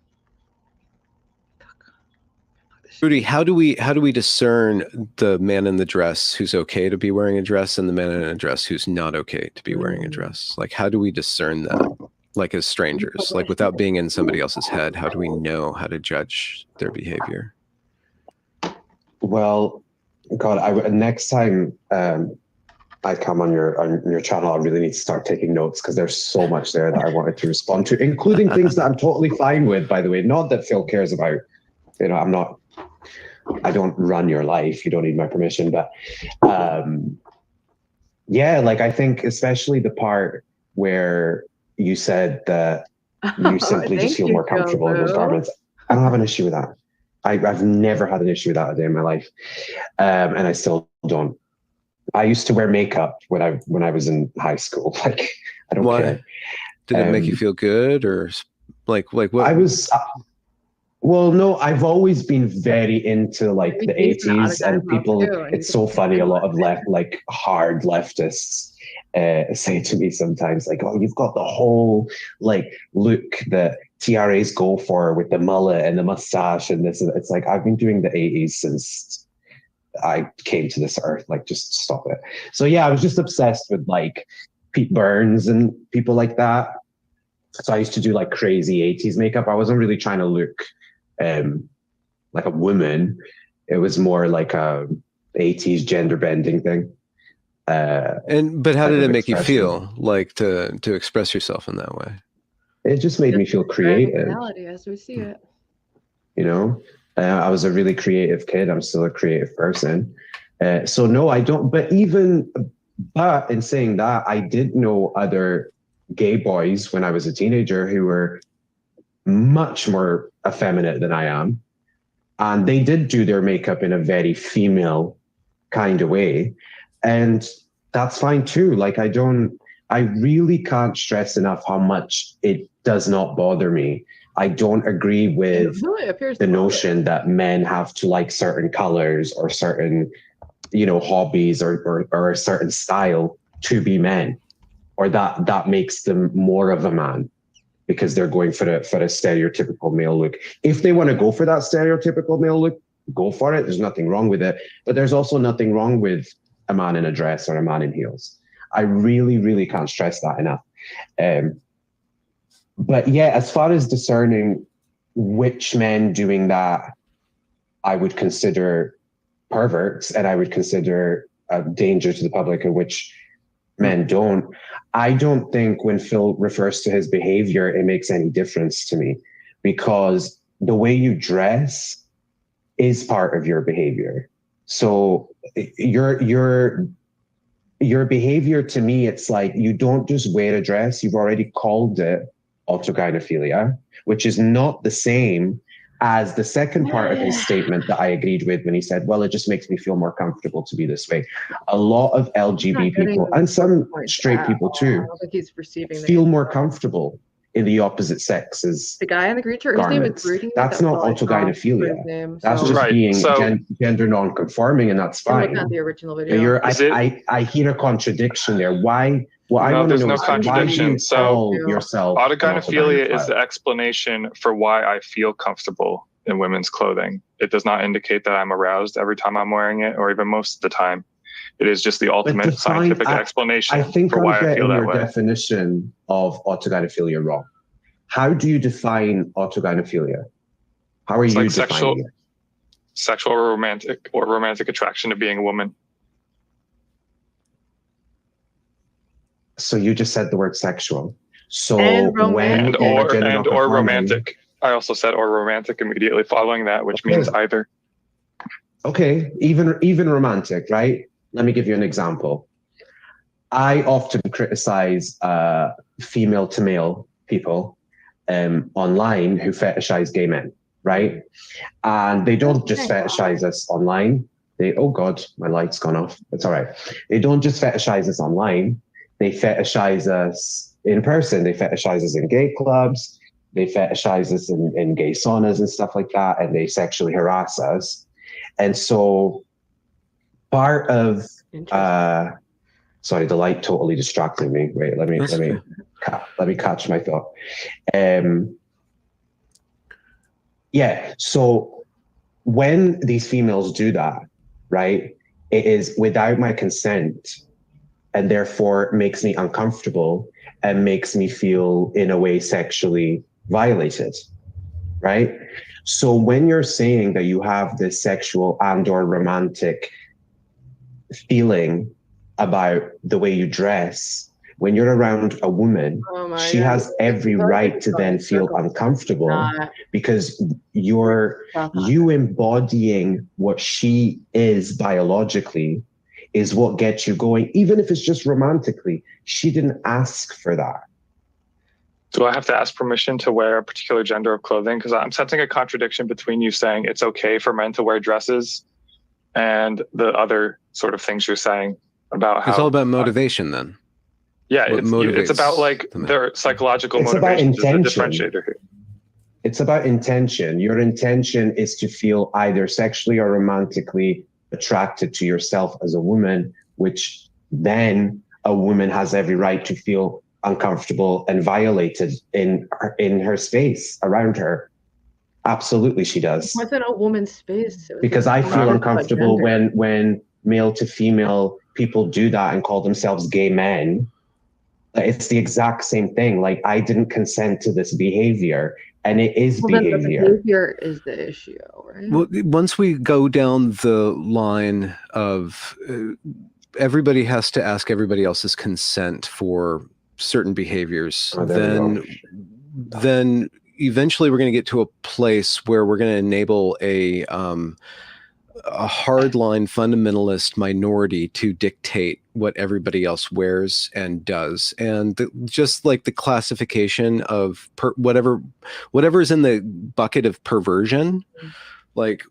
Rudy, how do we discern the man in the dress who's okay to be wearing a dress and the man in a dress who's not okay to be wearing a dress? Like, how do we discern that? Like as strangers, like without being in somebody else's head, how do we know how to judge their behavior? Well, God, next time I come on your channel, I really need to start taking notes because there's so much there that I wanted to respond to, including things that I'm totally fine with, by the way. Not that Phil cares about. I don't run your life. You don't need my permission. But yeah, like I think especially the part where you said that you simply just feel more comfortable in those garments. I don't have an issue with that. I've never had an issue with that a day in my life. And I still don't. I used to wear makeup when I was in high school. Like, I don't care. Did it make you feel good or like what? I was... Well, no, I've always been very into like the 80s and people, it's so funny. A lot of hard leftists say to me sometimes like, oh, you've got the whole like look that TRAs go for with the mullet and the mustache and this. And it's like, I've been doing the 80s since I came to this earth, like just stop it. So yeah, I was just obsessed with like Pete Burns and people like that. So I used to do like crazy 80s makeup. I wasn't really trying to look like a woman. It was more like a 80s gender bending thing. But how did it make you feel like to express yourself in that way? It just made me feel creative. Reality as we see it. You know, I was a really creative kid. I'm still a creative person. So no, I don't. But in saying that, I did know other gay boys when I was a teenager who were much more effeminate than I am. And they did do their makeup in a very female kind of way. And that's fine too. Like I really can't stress enough how much it does not bother me. I don't agree with the notion that men have to like certain colors or certain, hobbies or a certain style to be men, or that makes them more of a man because they're going for a stereotypical male look. If they want to go for that stereotypical male look, go for it. There's nothing wrong with it. But there's also nothing wrong with a man in a dress or a man in heels. I really, really can't stress that enough. But yeah, as far as discerning which men doing that I would consider perverts and I would consider a danger to the public and which men don't, I don't think when Phil refers to his behavior, it makes any difference to me, because the way you dress is part of your behavior. So your behavior to me, it's like you don't just wear a dress. You've already called it autogynephilia, which is not the same as the second part of his statement that I agreed with when he said, well, it just makes me feel more comfortable to be this way. A lot of LGBT people and some straight people too I don't think he's receiving feel more comfortable in the opposite sex's the guy in the green shirt, his name is Rudy. That's not autogynephilia. That's just being gender non-conforming, and that's fine. Look at the original video. I hear a contradiction there. Why? Well, I want to know no contradiction. So yourself autogynephilia is the explanation for why I feel comfortable in women's clothing. It does not indicate that I'm aroused every time I'm wearing it, or even most of the time. It is just the ultimate scientific explanation for why I feel that way. Your definition of autogynephilia wrong. How do you define autogynephilia? How are you defining it? Sexual or romantic attraction to being a woman. So you just said the word sexual. So when or romantic. I also said or romantic immediately following that, which means either. Okay, even romantic, right? Let me give you an example. I often criticize female to male people online who fetishize gay men, right? And they don't just fetishize us online. Oh God, my light's gone off. It's all right. They don't just fetishize us online. They fetishize us in person. They fetishize us in gay clubs. They fetishize us in gay saunas and stuff like that. And they sexually harass us. And so part of, sorry, the light totally distracted me. Wait, let me catch my thought. Yeah. So when these females do that, right, it is without my consent, and therefore makes me uncomfortable and makes me feel in a way sexually violated, right? So when you're saying that you have this sexual and or romantic feeling about the way you dress, when you're around a woman, she has every right to then feel uncomfortable because you embodying what she is biologically is what gets you going, even if it's just romantically. She didn't ask for that. Do I have to ask permission to wear a particular gender of clothing? Because I'm sensing a contradiction between you saying it's okay for men to wear dresses and the other sort of things you're saying about how... It's all about motivation then. Yeah, it's about like their psychological motivation. It's about intention. The differentiator here. It's about intention. Your intention is to feel either sexually or romantically attracted to yourself as a woman, which then a woman has every right to feel uncomfortable and violated in her space around her. Absolutely, she does. It wasn't a woman's space. Because I feel uncomfortable when male to female people do that and call themselves gay men. It's the exact same thing. Like, I didn't consent to this behavior. And it is behavior. The behavior is the issue, right? Well, once we go down the line of everybody has to ask everybody else's consent for certain behaviors, then eventually we're going to get to a place where we're going to enable a hardline fundamentalist minority to dictate what everybody else wears and does, and just like the classification of whatever is in the bucket of perversion, like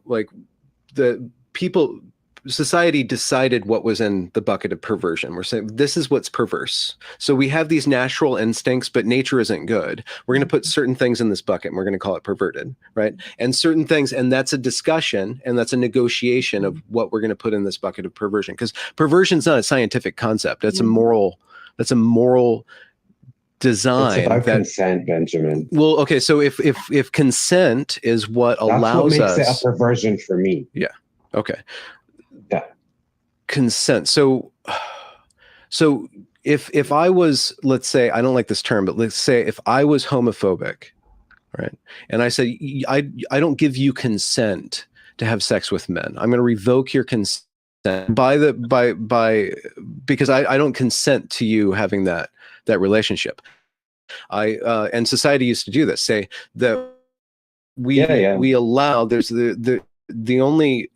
the people. Society decided what was in the bucket of perversion. We're saying this is what's perverse. So we have these natural instincts, but nature isn't good. We're going to put certain things in this bucket and we're going to call it perverted, right? And certain things, and that's a discussion and that's a negotiation of what we're going to put in this bucket of perversion. Because perversion is not a scientific concept. That's a moral design. It's about consent, Benjamin. Well, okay. So if consent is what allows us, that's what makes it a perversion for me. Yeah. Okay. Yeah. Consent. So if I was, let's say, I don't like this term, but let's say if I was homophobic, right? And I said, I don't give you consent to have sex with men. I'm going to revoke your consent because I don't consent to you having that relationship. And society used to do this, say that we allow, there's the only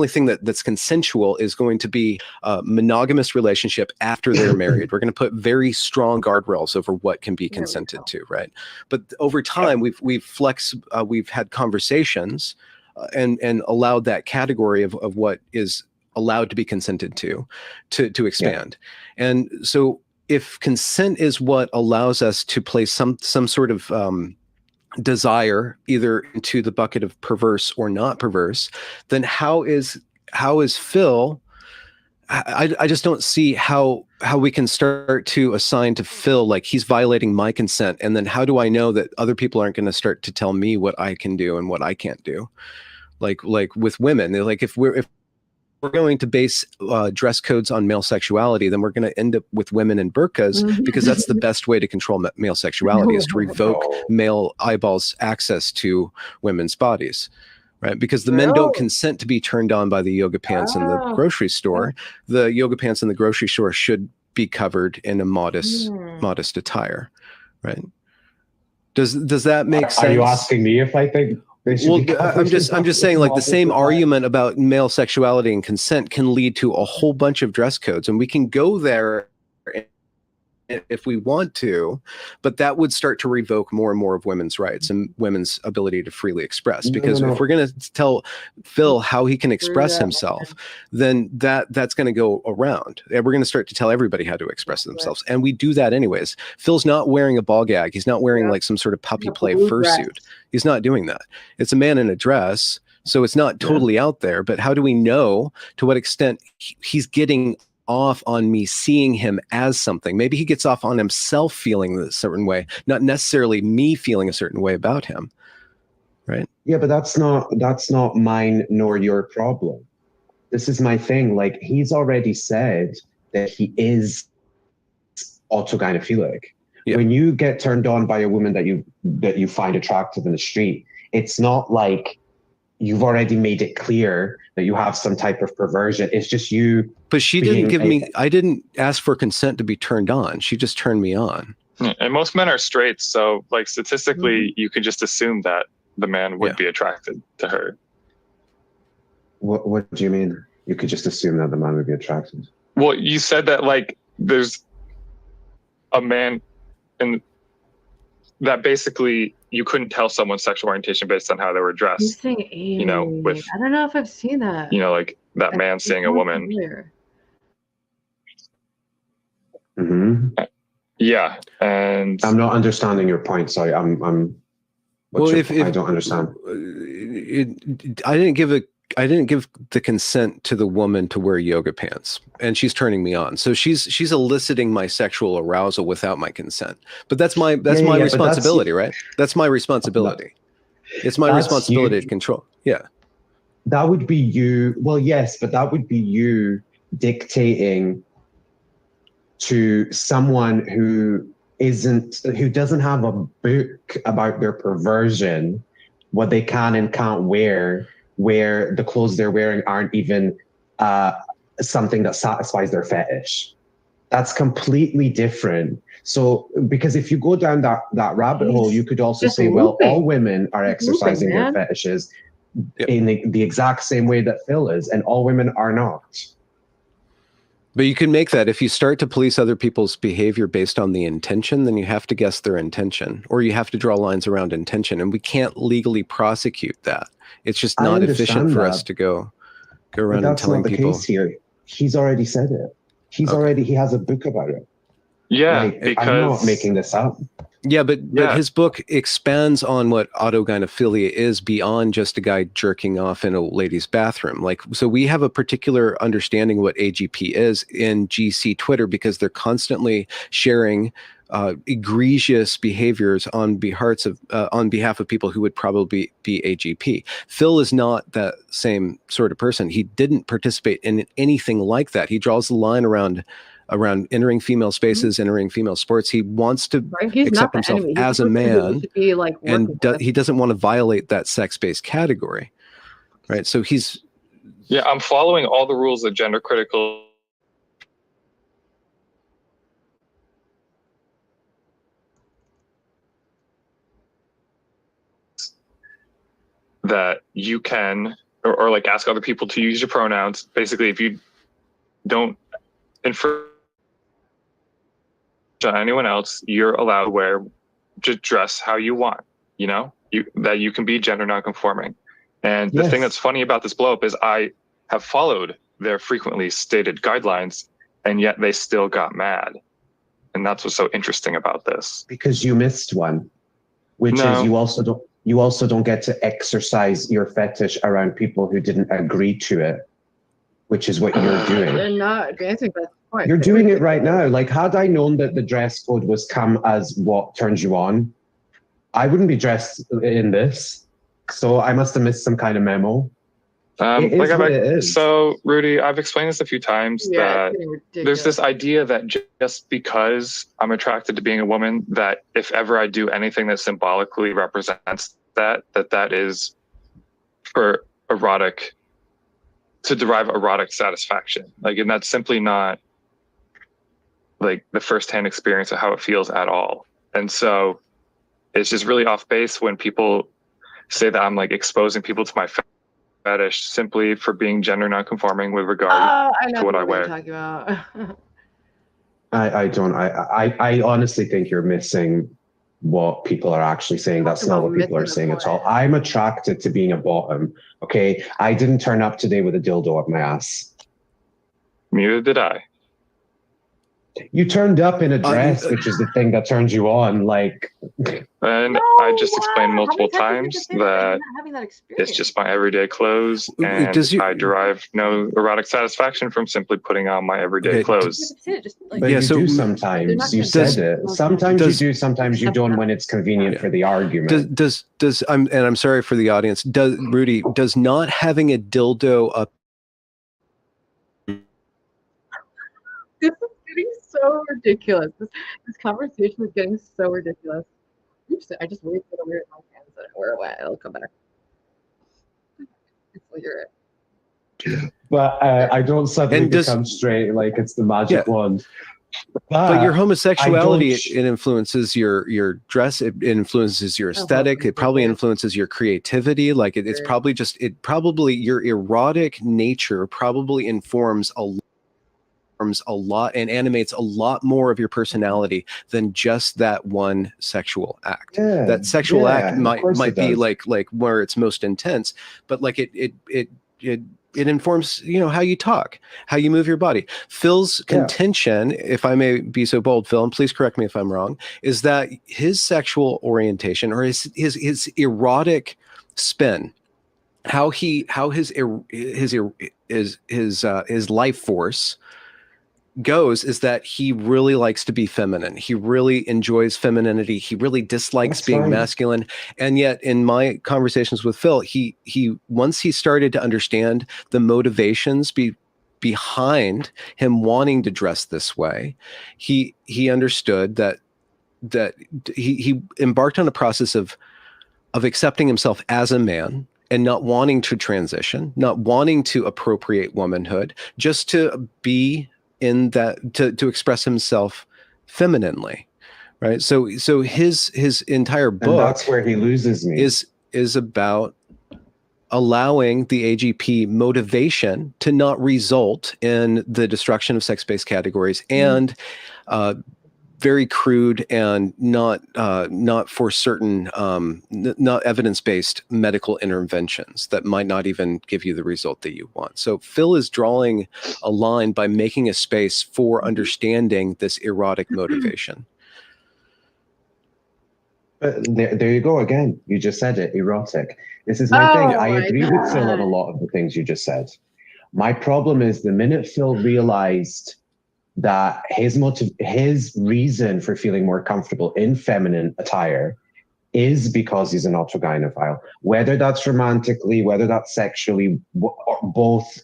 thing that's consensual is going to be a monogamous relationship after they're married. We're going to put very strong guardrails over what can be consented to, right? But over time, we've had conversations and allowed that category of what is allowed to be consented to expand. And so if consent is what allows us to place some sort of desire either into the bucket of perverse or not perverse, then how is Phil? I just don't see how we can start to assign to Phil like he's violating my consent, and then how do I know that other people aren't going to start to tell me what I can do and what I can't do? Like with women, they're like, if we're going to base dress codes on male sexuality, then we're going to end up with women in burqas, because that's the best way to control male sexuality, is to revoke male eyeballs access to women's bodies, right? Because the men don't consent to be turned on by the yoga pants in the grocery store. The yoga pants in the grocery store should be covered in a modest attire, right? Does that make sense? Are you asking me if I think? Well, I'm just saying, like, the same argument about male sexuality and consent can lead to a whole bunch of dress codes, and we can go there if we want to, but that would start to revoke more and more of women's rights and women's ability to freely express. Because if we're going to tell Phil how he can express himself, then that's going to go around. And we're going to start to tell everybody how to express themselves. And we do that anyways. Phil's not wearing a ball gag. He's not wearing like some sort of puppy play fursuit. He's not doing that. It's a man in a dress. So it's not totally out there, but how do we know to what extent he's getting off on me seeing him as something? Maybe he gets off on himself feeling a certain way, not necessarily me feeling a certain way about him, right? Yeah, but that's not mine nor your problem. This is my thing. Like, he's already said that he is autogynephilic. Yeah. When you get turned on by a woman that you find attractive in the street, it's not like you've already made it clear that you have some type of perversion. It's just you. But she didn't give me, I didn't ask for consent to be turned on. She just turned me on. And most men are straight. So like statistically, you could just assume that the man would be attracted to her. What do you mean? You could just assume that the man would be attracted? Well, you said that like there's a man and that basically you couldn't tell someone's sexual orientation based on how they were dressed. You know, with, I don't know if I've seen that. You know, like that man seeing a woman. Yeah, and I'm not understanding your point. Sorry, I don't understand. I didn't give the consent to the woman to wear yoga pants, and she's turning me on. So she's eliciting my sexual arousal without my consent. But that's my responsibility, right? That's my responsibility. It's my responsibility to control. Yeah. That would be you. Well, yes, but that would be you dictating to someone who doesn't have a book about their perversion, what they can and can't wear, where the clothes they're wearing aren't even something that satisfies their fetish. That's completely different. So, because if you go down that rabbit hole, you could also say, well, all women are exercising their fetishes in the exact same way that Phil is, and all women are not. But you can make that if you start to police other people's behavior based on the intention, then you have to guess their intention, or you have to draw lines around intention, and we can't legally prosecute that. It's just not efficient for us to go around and telling people. That's not the case here. He's already said it. He has a book about it. Yeah, like, because I'm not making this up. Yeah, but his book expands on what autogynephilia is beyond just a guy jerking off in a lady's bathroom. Like, so we have a particular understanding what AGP is in GC Twitter, because they're constantly sharing egregious behaviors on behalf of people who would probably be AGP. Phil is not that same sort of person. He didn't participate in anything like that. He draws the line around entering female spaces, entering female sports. He wants to accept himself as a man, and he doesn't want to violate that sex-based category, right? So he's... Yeah, I'm following all the rules of gender critical that you can or like ask other people to use your pronouns. Basically, if you don't infringe on anyone else, you're allowed to wear, just dress how you want, you know, that you can be gender nonconforming. And the thing that's funny about this blow up is I have followed their frequently stated guidelines, and yet they still got mad. And that's what's so interesting about this. Because you missed one, which is you also don't get to exercise your fetish around people who didn't agree to it, which is what you're doing. You're not advancing that point. You're doing it right now. Like, had I known that the dress code was come as what turns you on, I wouldn't be dressed in this. So I must have missed some kind of memo. It is what it is. So, Rudy, I've explained this a few times that there's this idea that just because I'm attracted to being a woman, that if ever I do anything that symbolically represents that is for erotic, to derive erotic satisfaction. Like, and that's simply not like the firsthand experience of how it feels at all. And so it's just really off base when people say that I'm like exposing people to my fetish simply for being gender nonconforming with regard to what I wear. You're talking about. I don't. I honestly think you're missing what people are actually saying. That's not what people are saying at all. I'm attracted to being a bottom. Okay, I didn't turn up today with a dildo up my ass. Neither did I. You turned up in a dress, which is the thing that turns you on. Like, and I just explained multiple times that it's just my everyday clothes, and I derive no erotic satisfaction from simply putting on my everyday clothes. But you do sometimes. You said it. Sometimes you do, sometimes you don't when it's convenient for the argument. I'm sorry for the audience. Rudy, does not having a dildo up? Getting so ridiculous. This conversation is getting so ridiculous. Oops, I just waved it over my hands and where it went. It'll come back. But I don't suddenly become straight like it's the magic wand. But your homosexuality, it influences your dress. It influences your aesthetic. It probably influences your creativity. Like it's probably just your erotic nature probably informs a lot and animates a lot more of your personality than just that one sexual act. That sexual act might be like where it's most intense, but like it informs, you know, how you talk, how you move your body. Phil's contention, if I may be so bold, Phil, and please correct me if I'm wrong, is that his sexual orientation or his erotic spin, how his life force goes is that he really likes to be feminine. He really enjoys femininity. He really dislikes being masculine. And yet in my conversations with Phil, he once he started to understand the motivations behind him wanting to dress this way, he understood that he embarked on a process of accepting himself as a man and not wanting to transition, not wanting to appropriate womanhood, just to be in that, to express himself femininely, right? So his entire book, and that's where he loses me, is about allowing the AGP motivation to not result in the destruction of sex-based categories and very crude and not for certain, not evidence-based medical interventions that might not even give you the result that you want. So Phil is drawing a line by making a space for understanding this erotic motivation. But there you go again. You just said it, erotic. This is my thing. I agree with Phil on a lot of the things you just said. My problem is the minute Phil realized that his reason for feeling more comfortable in feminine attire is because he's an autogynephile. Whether that's romantically, whether that's sexually, or both,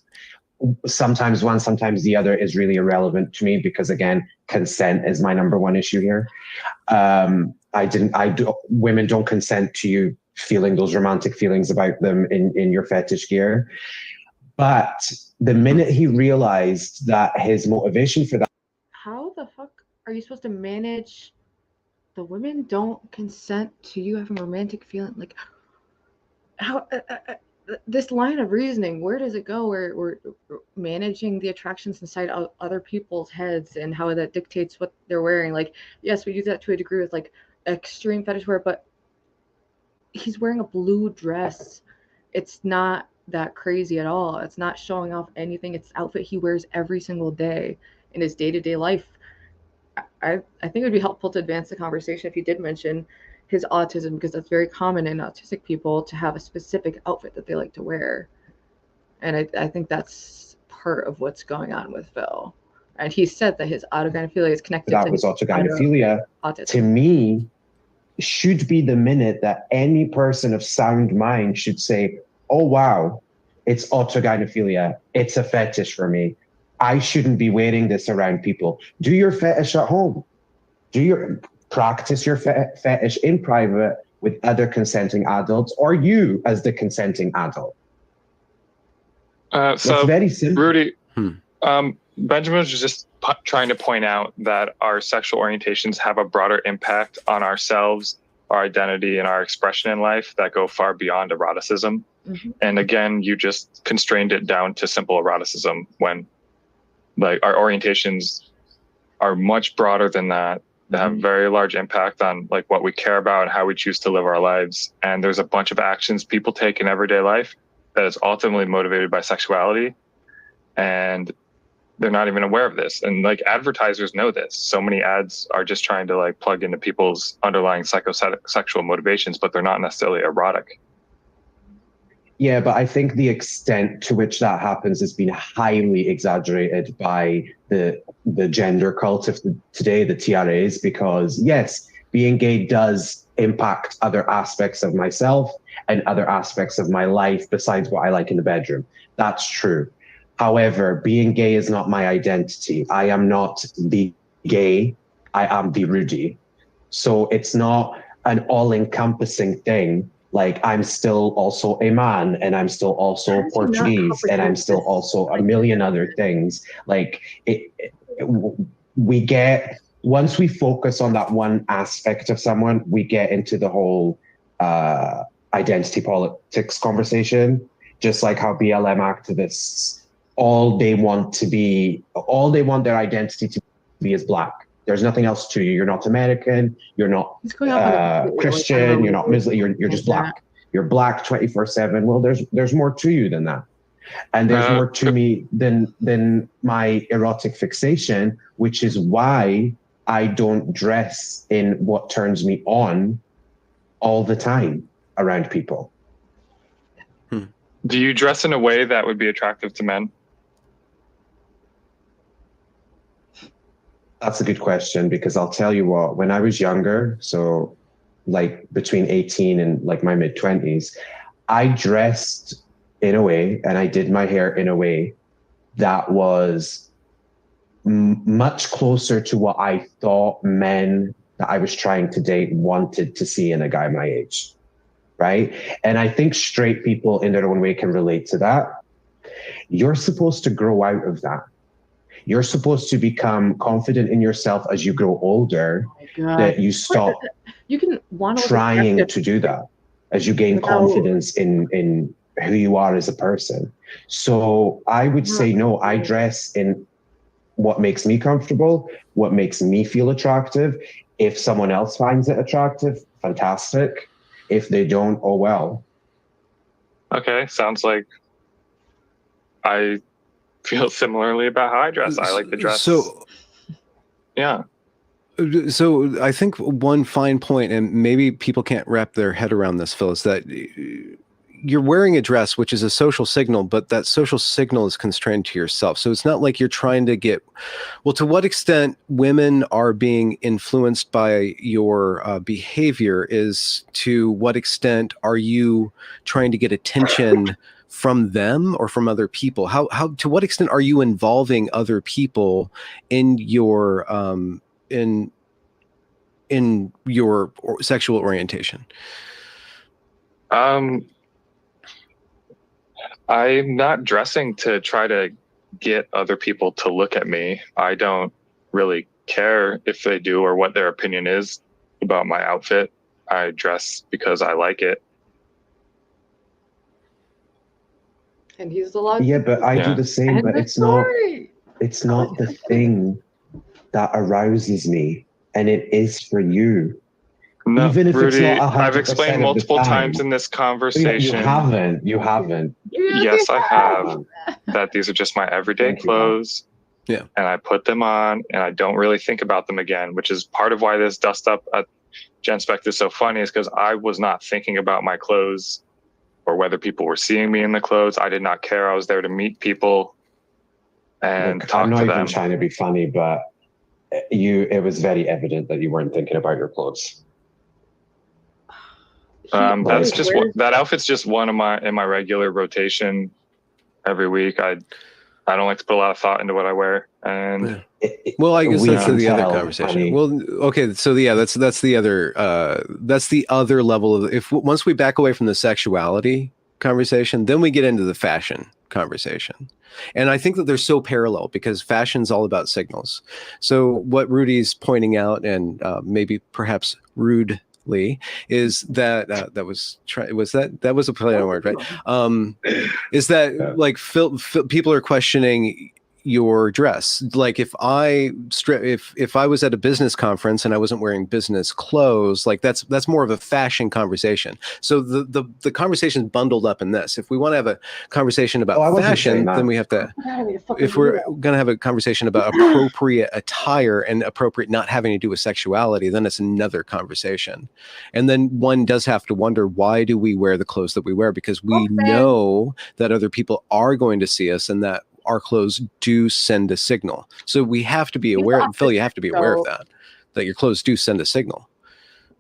sometimes one, sometimes the other is really irrelevant to me because, again, consent is my number one issue here. Women don't consent to you feeling those romantic feelings about them in your fetish gear. But the minute he realized that his motivation for that... How the fuck are you supposed to manage the women don't consent to you having romantic feeling? Like, how... this line of reasoning, where does it go? Where we're managing the attractions inside other people's heads and how that dictates what they're wearing. Like, yes, we use that to a degree with like extreme fetish wear, but he's wearing a blue dress. It's not that crazy at all. It's not showing off anything. It's outfit he wears every single day in his day-to-day life. I think it would be helpful to advance the conversation if you did mention his autism, because that's very common in autistic people to have a specific outfit that they like to wear. And I think that's part of what's going on with Phil. And he said that his autogynephilia is connected That to was autogynephilia. autism. To me, should be the minute that any person of sound mind should say, oh, wow, it's autogynephilia. It's a fetish for me. I shouldn't be wearing this around people. Do your fetish at home. Practice your fetish in private with other consenting adults, or you as the consenting adult. So very simple. Rudy, Benjamin was just trying to point out that our sexual orientations have a broader impact on ourselves, our identity, and our expression in life that go far beyond eroticism. Mm-hmm. And again, you just constrained it down to simple eroticism when like our orientations are much broader than that. They have very large impact on like what we care about and how we choose to live our lives. And there's a bunch of actions people take in everyday life that is ultimately motivated by sexuality. And they're not even aware of this. And like advertisers know this. So many ads are just trying to like plug into people's underlying psychosexual motivations, but they're not necessarily erotic. Yeah, but I think the extent to which that happens has been highly exaggerated by the gender cult of today, the TRAs, because yes, being gay does impact other aspects of myself and other aspects of my life besides what I like in the bedroom. That's true. However, being gay is not my identity. I am not the gay. I am the Rudy. So it's not an all-encompassing thing. Like I'm still also a man, and I'm still also Portuguese, and I'm still also a million other things. Like we get, once we focus on that one aspect of someone, we get into the whole identity politics conversation, just like how BLM activists, all they want their identity to be is Black. There's nothing else to you. You're not American. You're not Christian. You're not Muslim. You're just Black. You're Black 24/7. Well, there's more to you than that, and there's more to me than my erotic fixation, which is why I don't dress in what turns me on all the time around people. Do you dress in a way that would be attractive to men? That's a good question, because I'll tell you what, when I was younger, so like between 18 and like my mid-20s, I dressed in a way and I did my hair in a way that was much closer to what I thought men that I was trying to date wanted to see in a guy my age, right? And I think straight people in their own way can relate to that. You're supposed to grow out of that. You're supposed to become confident in yourself as you grow older, that you stop trying to do that as you gain confidence in who you are as a person. So I would say, no, I dress in what makes me comfortable, what makes me feel attractive. If someone else finds it attractive, fantastic. If they don't, oh well. Okay, sounds like I feel similarly about how I dress. I like to dress. So, yeah. So I think one fine point, and maybe people can't wrap their head around this, Phil, is that you're wearing a dress, which is a social signal, but that social signal is constrained to yourself. So it's not like you're trying to get, well, to what extent women are being influenced by your behavior is to what extent are you trying to get attention from them or from other people? How to what extent are you involving other people in your in your sexual orientation? I'm not dressing to try to get other people to look at me. I don't really care if they do or what their opinion is about my outfit. I dress because I like it. and he's allowed Yeah, to but I do the same, end but the it's not story. the thing that arouses me, and it is for you. No, Even if it's Rudy, not 100% I've explained of the multiple times time. in this You conversation. haven't. Yes, I have. That these are just my everyday Thank you, clothes. Yeah. And I put them on and I don't really think about them again, which is part of why this dust up at Gen Spec is so funny, is because I was not thinking about my clothes or whether people were seeing me in the clothes. I did not care. I was there to meet people and Look, talk I'm not to even them. trying to be funny, but it was very evident that you weren't thinking about your clothes. That's just that outfit's just one of my regular rotation every week. I don't like to put a lot of thought into what I wear, and well, I guess that's the other tell, conversation. honey. Well, okay, so yeah, that's the other level of once we back away from the sexuality conversation, then we get into the fashion conversation. And I think that they're so parallel because fashion's all about signals. So what Rudy's pointing out, and maybe perhaps rudely, is that that was a play on word, right? Is that like people are questioning your dress. Like if I was at a business conference and I wasn't wearing business clothes, like that's more of a fashion conversation. So the conversation's bundled up in this. If we want to have a conversation about fashion, then we have to, if we're going to have a conversation about appropriate attire and appropriate not having to do with sexuality, then it's another conversation. And then one does have to wonder, why do we wear the clothes that we wear? Because we know that other people are going to see us and that our clothes do send a signal. So we have to be aware, Phil, you have to be aware of that your clothes do send a signal.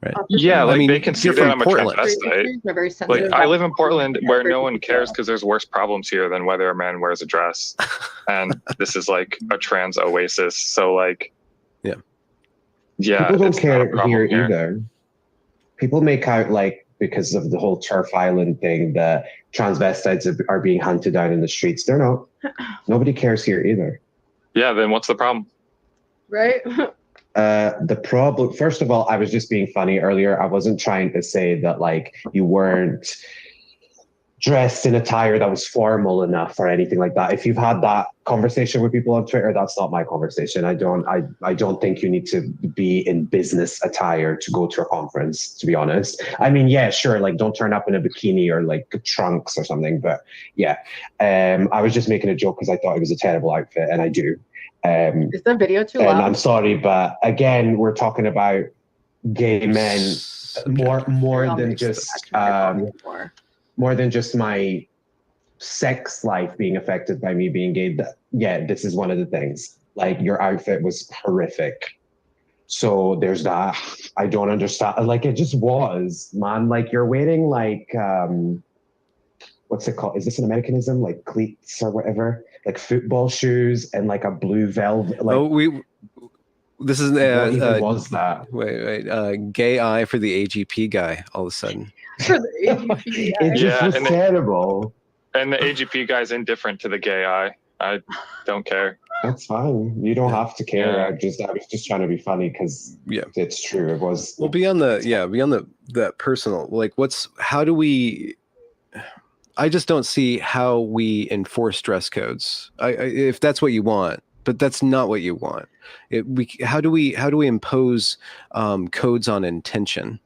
Right. Yeah, like they can see that I'm a transvestite. Like I live in Portland where no one cares because there's worse problems here than whether a man wears a dress. And this is like a trans oasis. So like, yeah, people don't care here either. People make out like, because of the whole Turf Island thing, that transvestites are being hunted down in the streets. They're not. Nobody cares here either. Yeah, then what's the problem? Right? The problem, first of all, I was just being funny earlier. I wasn't trying to say that like you weren't dressed in attire that was formal enough or anything like that. If you've had that conversation with people on Twitter, that's not my conversation. I don't think you need to be in business attire to go to a conference, to be honest. I mean, yeah, sure, like don't turn up in a bikini or like trunks or something, but yeah. I was just making a joke because I thought it was a terrible outfit, and I do. Is the video too loud? And I'm sorry, but again, we're talking about gay men more than just more than just my sex life being affected by me being gay. Yeah, this is one of the things. Like, your outfit was horrific. So there's that. I don't understand. Like, it just was, man. Like, you're wearing like, what's it called? Is this an Americanism? Like cleats or whatever? Like football shoes and like a blue velvet. Like, this is what even was that? Wait, gay eye for the AGP guy all of a sudden. For the AGP guy. It just was terrible. And the AGP guy's indifferent to the gay eye. I don't care. That's fine. You don't have to care. I was just trying to be funny because it's true. It was. Well, beyond that personal, like I just don't see how we enforce dress codes. If that's what you want, but that's not what you want. How do we impose codes on intention?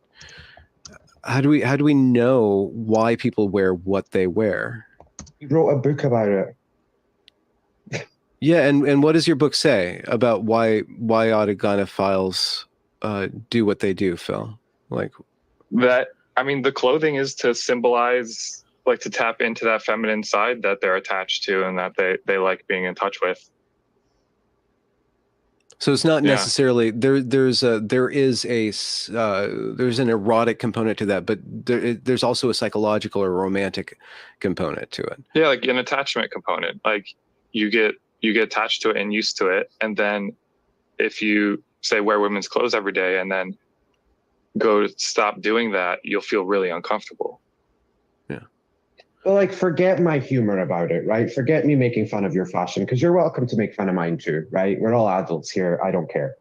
How do we know why people wear what they wear? You wrote a book about it. Yeah, and what does your book say about why autogynephiles do what they do, Phil? Like that. I mean, the clothing is to symbolize, like, to tap into that feminine side that they're attached to and that they like being in touch with. So it's not necessarily there's an erotic component to that, but there's also a psychological or romantic component to it. Yeah, like an attachment component. Like you get attached to it and used to it, and then if you say wear women's clothes every day and then go to stop doing that, you'll feel really uncomfortable. Well, like, forget my humor about it, right? Forget me making fun of your fashion, because you're welcome to make fun of mine too, right? We're all adults here. I don't care.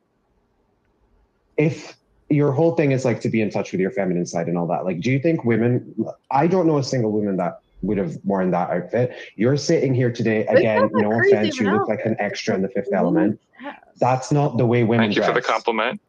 If your whole thing is like to be in touch with your feminine side and all that, like, do you think women, I don't know a single woman that would have worn that outfit. You're sitting here today, It's again, not that no crazy offense, of an you look like an outfit. extra It's in The a Fifth blue Element. dress. That's not the way women Thank you dress. for the compliment.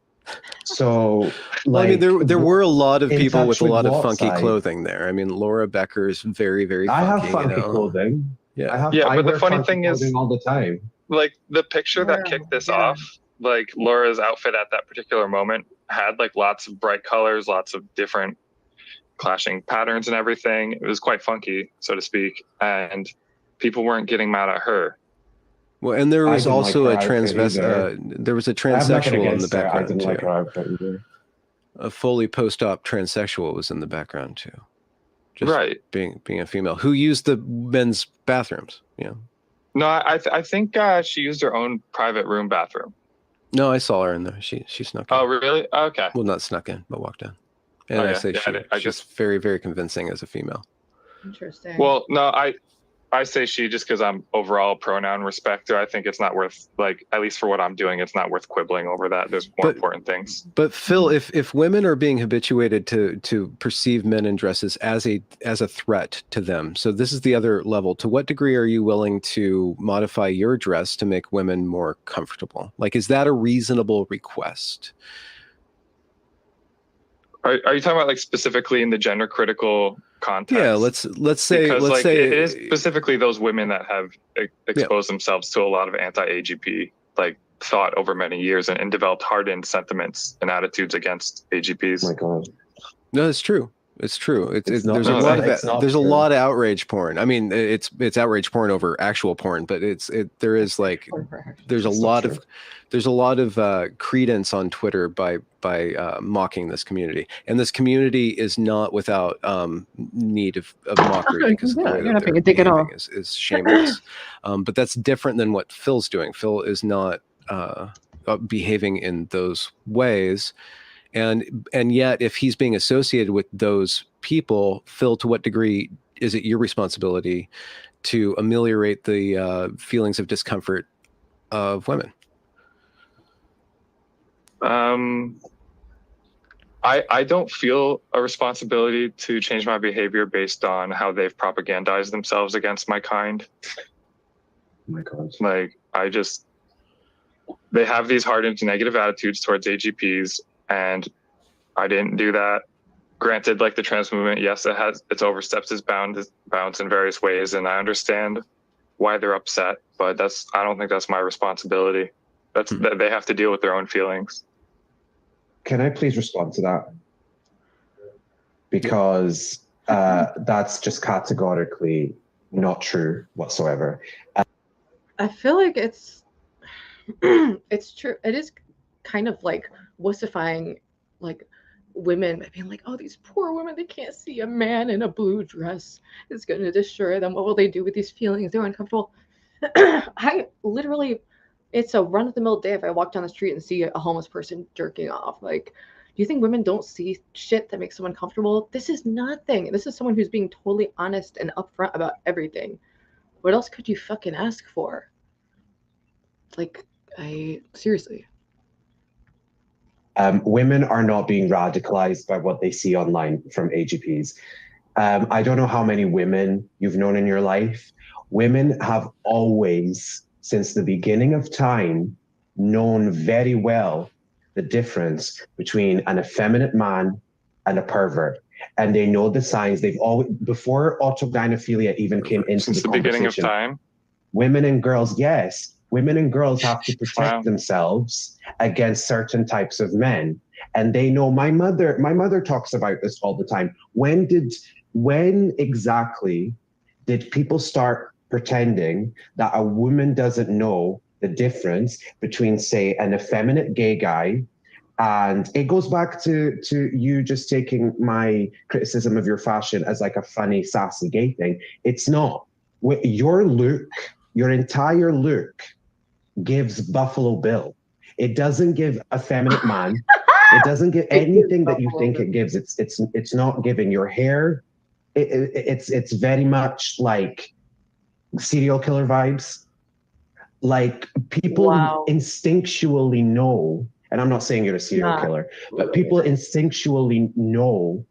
So, Well, I mean, like, there were a lot of in people with touch a with lot of what funky side? clothing there. I mean, Laura Becker's very, very I funky, have funky you know? clothing. Yeah. Yeah, I but the wear funny funky thing is, clothing all the time. like the picture that Yeah, kicked this yeah. off, like Laura's outfit at that particular moment had like lots of bright colors, lots of different clashing patterns and everything. It was quite funky, so to speak, and people weren't getting mad at her. Well, and there I was didn't like also her a outfit either. there was a I have nothing transsexual in the against her. I background didn't like too. her outfit either. A fully post-op transsexual was in the background too. Just Right. being a female who used the men's bathrooms. Yeah. No, I think she used her own private room bathroom. No, I saw her in there. She snuck in. Oh, really? Okay. Well, not snuck in, but walked in. And Oh, I yeah. say Yeah, she's very, very convincing as a female. Interesting. Well, no, I say she just because I'm overall pronoun respecter. I think it's not worth, like, at least for what I'm doing, it's not worth quibbling over that. There's more important things. But Phil, if women are being habituated to perceive men in dresses as a threat to them, so this is the other level. To what degree are you willing to modify your dress to make women more comfortable? Like, is that a reasonable request? Are you talking about like specifically in the gender critical context? Yeah, let's say it is specifically those women that have exposed themselves to a lot of anti-AGP like thought over many years and developed hardened sentiments and attitudes against AGPs. Oh my God. No, it's true. It's true. There's not a true. lot of outrage porn. I mean, it's outrage porn over actual porn, but there's a lot of credence on Twitter by mocking this community, and this community is not without need of mockery because of the way that they're behaving is shameless. But that's different than what Phil's doing. Phil is not behaving in those ways. And yet, if he's being associated with those people, Phil, to what degree is it your responsibility to ameliorate the feelings of discomfort of women? I don't feel a responsibility to change my behavior based on how they've propagandized themselves against my kind. Oh my God. Like, they have these hardened negative attitudes towards AGPs. And I didn't do that. Granted, like the trans movement, yes, it's oversteps its bounds in various ways, and I understand why they're upset. But I don't think that's my responsibility. That they have to deal with their own feelings. Can I please respond to that? Because that's just categorically not true whatsoever. I feel like it's true. It is kind of like wussifying like women by being like, oh, these poor women, they can't see a man in a blue dress. It's going to destroy them. What will they do with these feelings? They're uncomfortable. It's a run-of-the-mill day if I walk down the street and see a homeless person jerking off. Like, do you think women don't see shit that makes them uncomfortable? This is nothing. This is someone who's being totally honest and upfront about everything. What else could you fucking ask for? Like, seriously. Women are not being radicalized by what they see online from AGPs. I don't know how many women you've known in your life. Women have always, since the beginning of time, known very well the difference between an effeminate man and a pervert. And they know the signs. They've always, before autogynephilia even came into the beginning of conversation, time. women and girls have to protect themselves against certain types of men. And they know, my mother talks about this all the time. When exactly did people start pretending that a woman doesn't know the difference between, say, an effeminate gay guy? And it goes back to you just taking my criticism of your fashion as like a funny, sassy gay thing. It's not. Your look, your entire look gives Buffalo Bill. It doesn't give effeminate man. It doesn't give anything that you think it gives. It's not giving. Your hair, it's very much like serial killer vibes. Like, people instinctually know, and I'm not saying you're a serial killer, but people instinctually know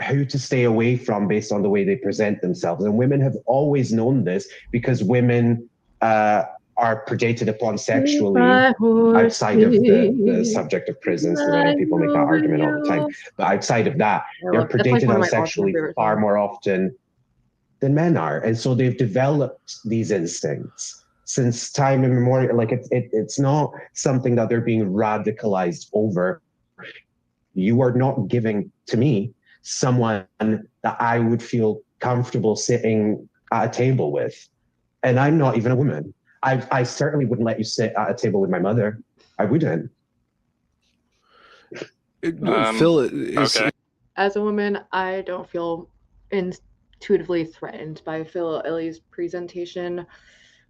who to stay away from based on the way they present themselves. And women have always known this because women are predated upon sexually outside of the subject of prisons, because I know people make that argument all the time. But outside of that, they're predated on sexually far more often than men are. And so they've developed these instincts since time immemorial. Like it's not something that they're being radicalized over. You are not giving to me someone that I would feel comfortable sitting at a table with. And I'm not even a woman. I certainly wouldn't let you sit at a table with my mother. I wouldn't. Phil, okay. As a woman, I don't feel intuitively threatened by Phil Illy's presentation.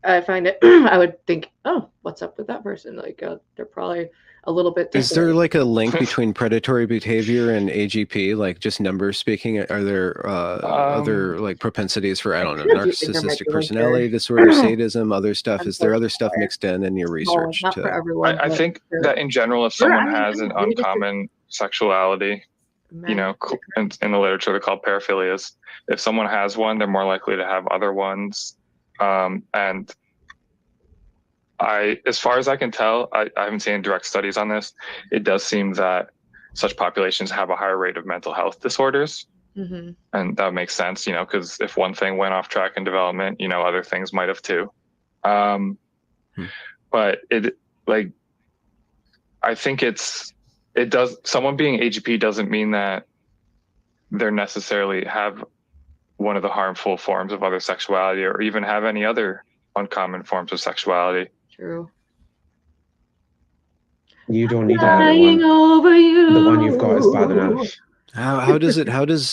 I find it, I would think, oh, what's up with that person? Like, they're probably a little bit different. Is there like a link between predatory behavior and AGP? Like just numbers speaking, are there other like propensities for, I don't know, narcissistic personality disorder, sadism, other stuff? Is there other stuff mixed in your research? Not for everyone. I think that in general, if someone has an uncommon sexuality, you know, in the literature they're called paraphilias. If someone has one, they're more likely to have other ones. And as far as I can tell, I haven't seen direct studies on this. It does seem that such populations have a higher rate of mental health disorders. Mm-hmm. And that makes sense, you know, because if one thing went off track in development, you know, other things might have too. But I think someone being AGP doesn't mean that they're necessarily have one of the harmful forms of other sexuality or even have any other uncommon forms of sexuality. True. You don't need another one. Over you. The one you've got is bad enough. How does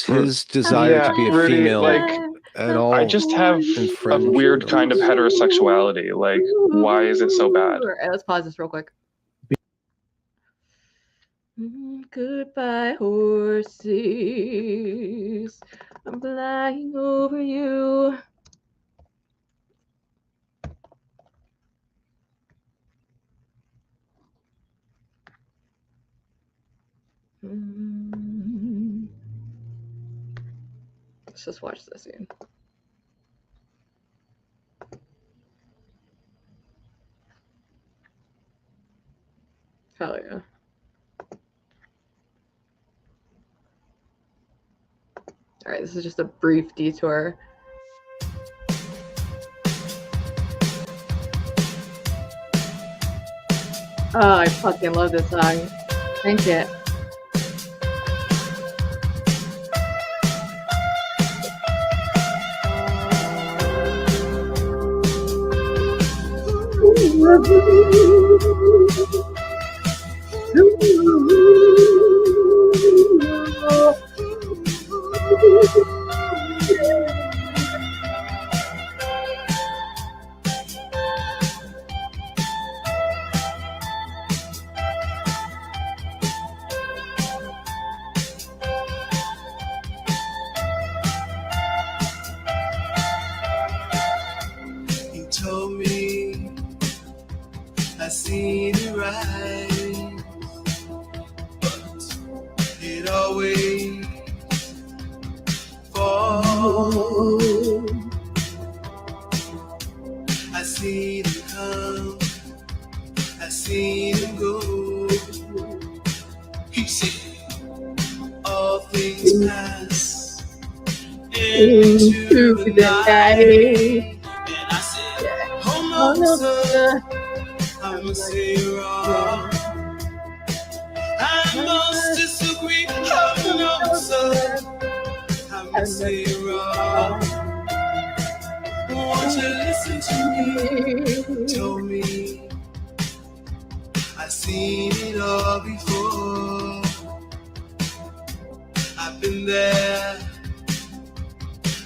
his desire to be a female like, at all? I just have a weird kind of heterosexuality. Like, why is it so bad? Let's pause this real quick. Goodbye, horses. I'm flying over you. Let's just watch this scene. Hell yeah. All right, this is just a brief detour. Oh, I fucking love this song. Thank you.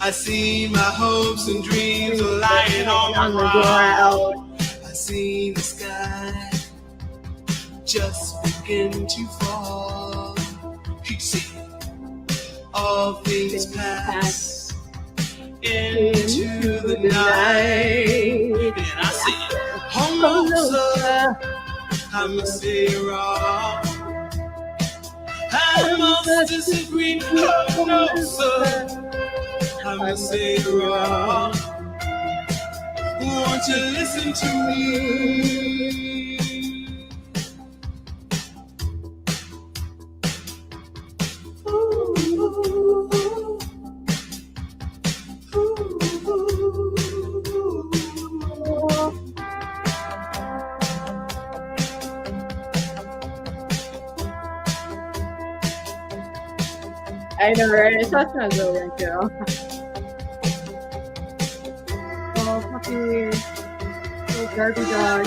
I see my hopes and dreams are lying on the ground. I see the sky just begin to fall. You see, all things pass into the night. And I see, hold on, I must be wrong. I must disagree. Oh no, sir. I must say it wrong. Won't you listen to me? I know, right? It sounds really good too. Oh, puppy. Oh, Barbie dog.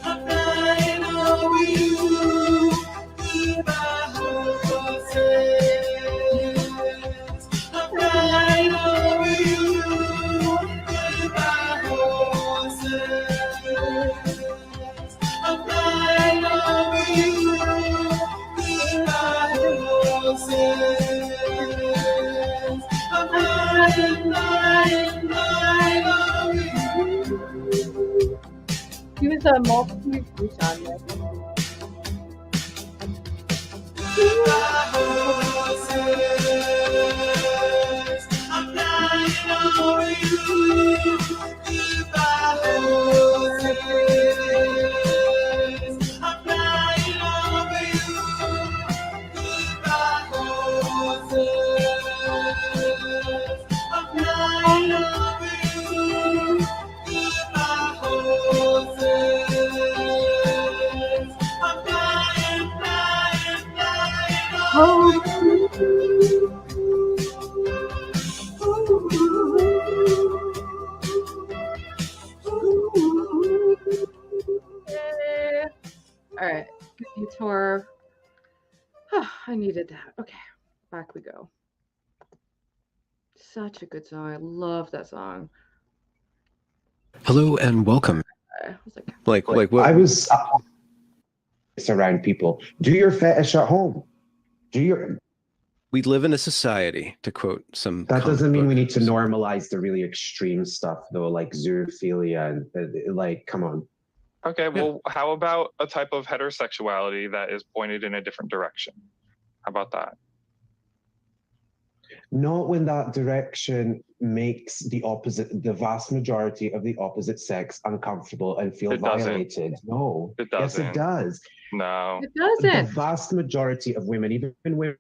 I'm flying over you. Goodbye, horses. I'm flying over you. Goodbye, horses. I'm flying over you. Goodbye, horses. I'm flying over you. He was a multi on there. Goodbye, horses. I'm flying over you. Goodbye, horses. I'm flying over you. Goodbye, horses. I'm flying over you. Goodbye, horses. I'm flying, flying, flying over Yay. All right, detour. I needed that. Okay, back we go. Such a good song. I love that song. Hello and welcome. I was like, Like what? I was around people. Do your fetish at home. Do your. We live in a society, to quote some. That comic doesn't mean book. we need to normalize the really extreme stuff, though, like zoophilia and like, come on. Okay, well, how about a type of heterosexuality that is pointed in a different direction? How about that? Not when that direction makes the vast majority of the opposite sex uncomfortable and feel It doesn't. violated. No. It Yes, it doesn't. does. No. it The doesn't. vast majority of women, even women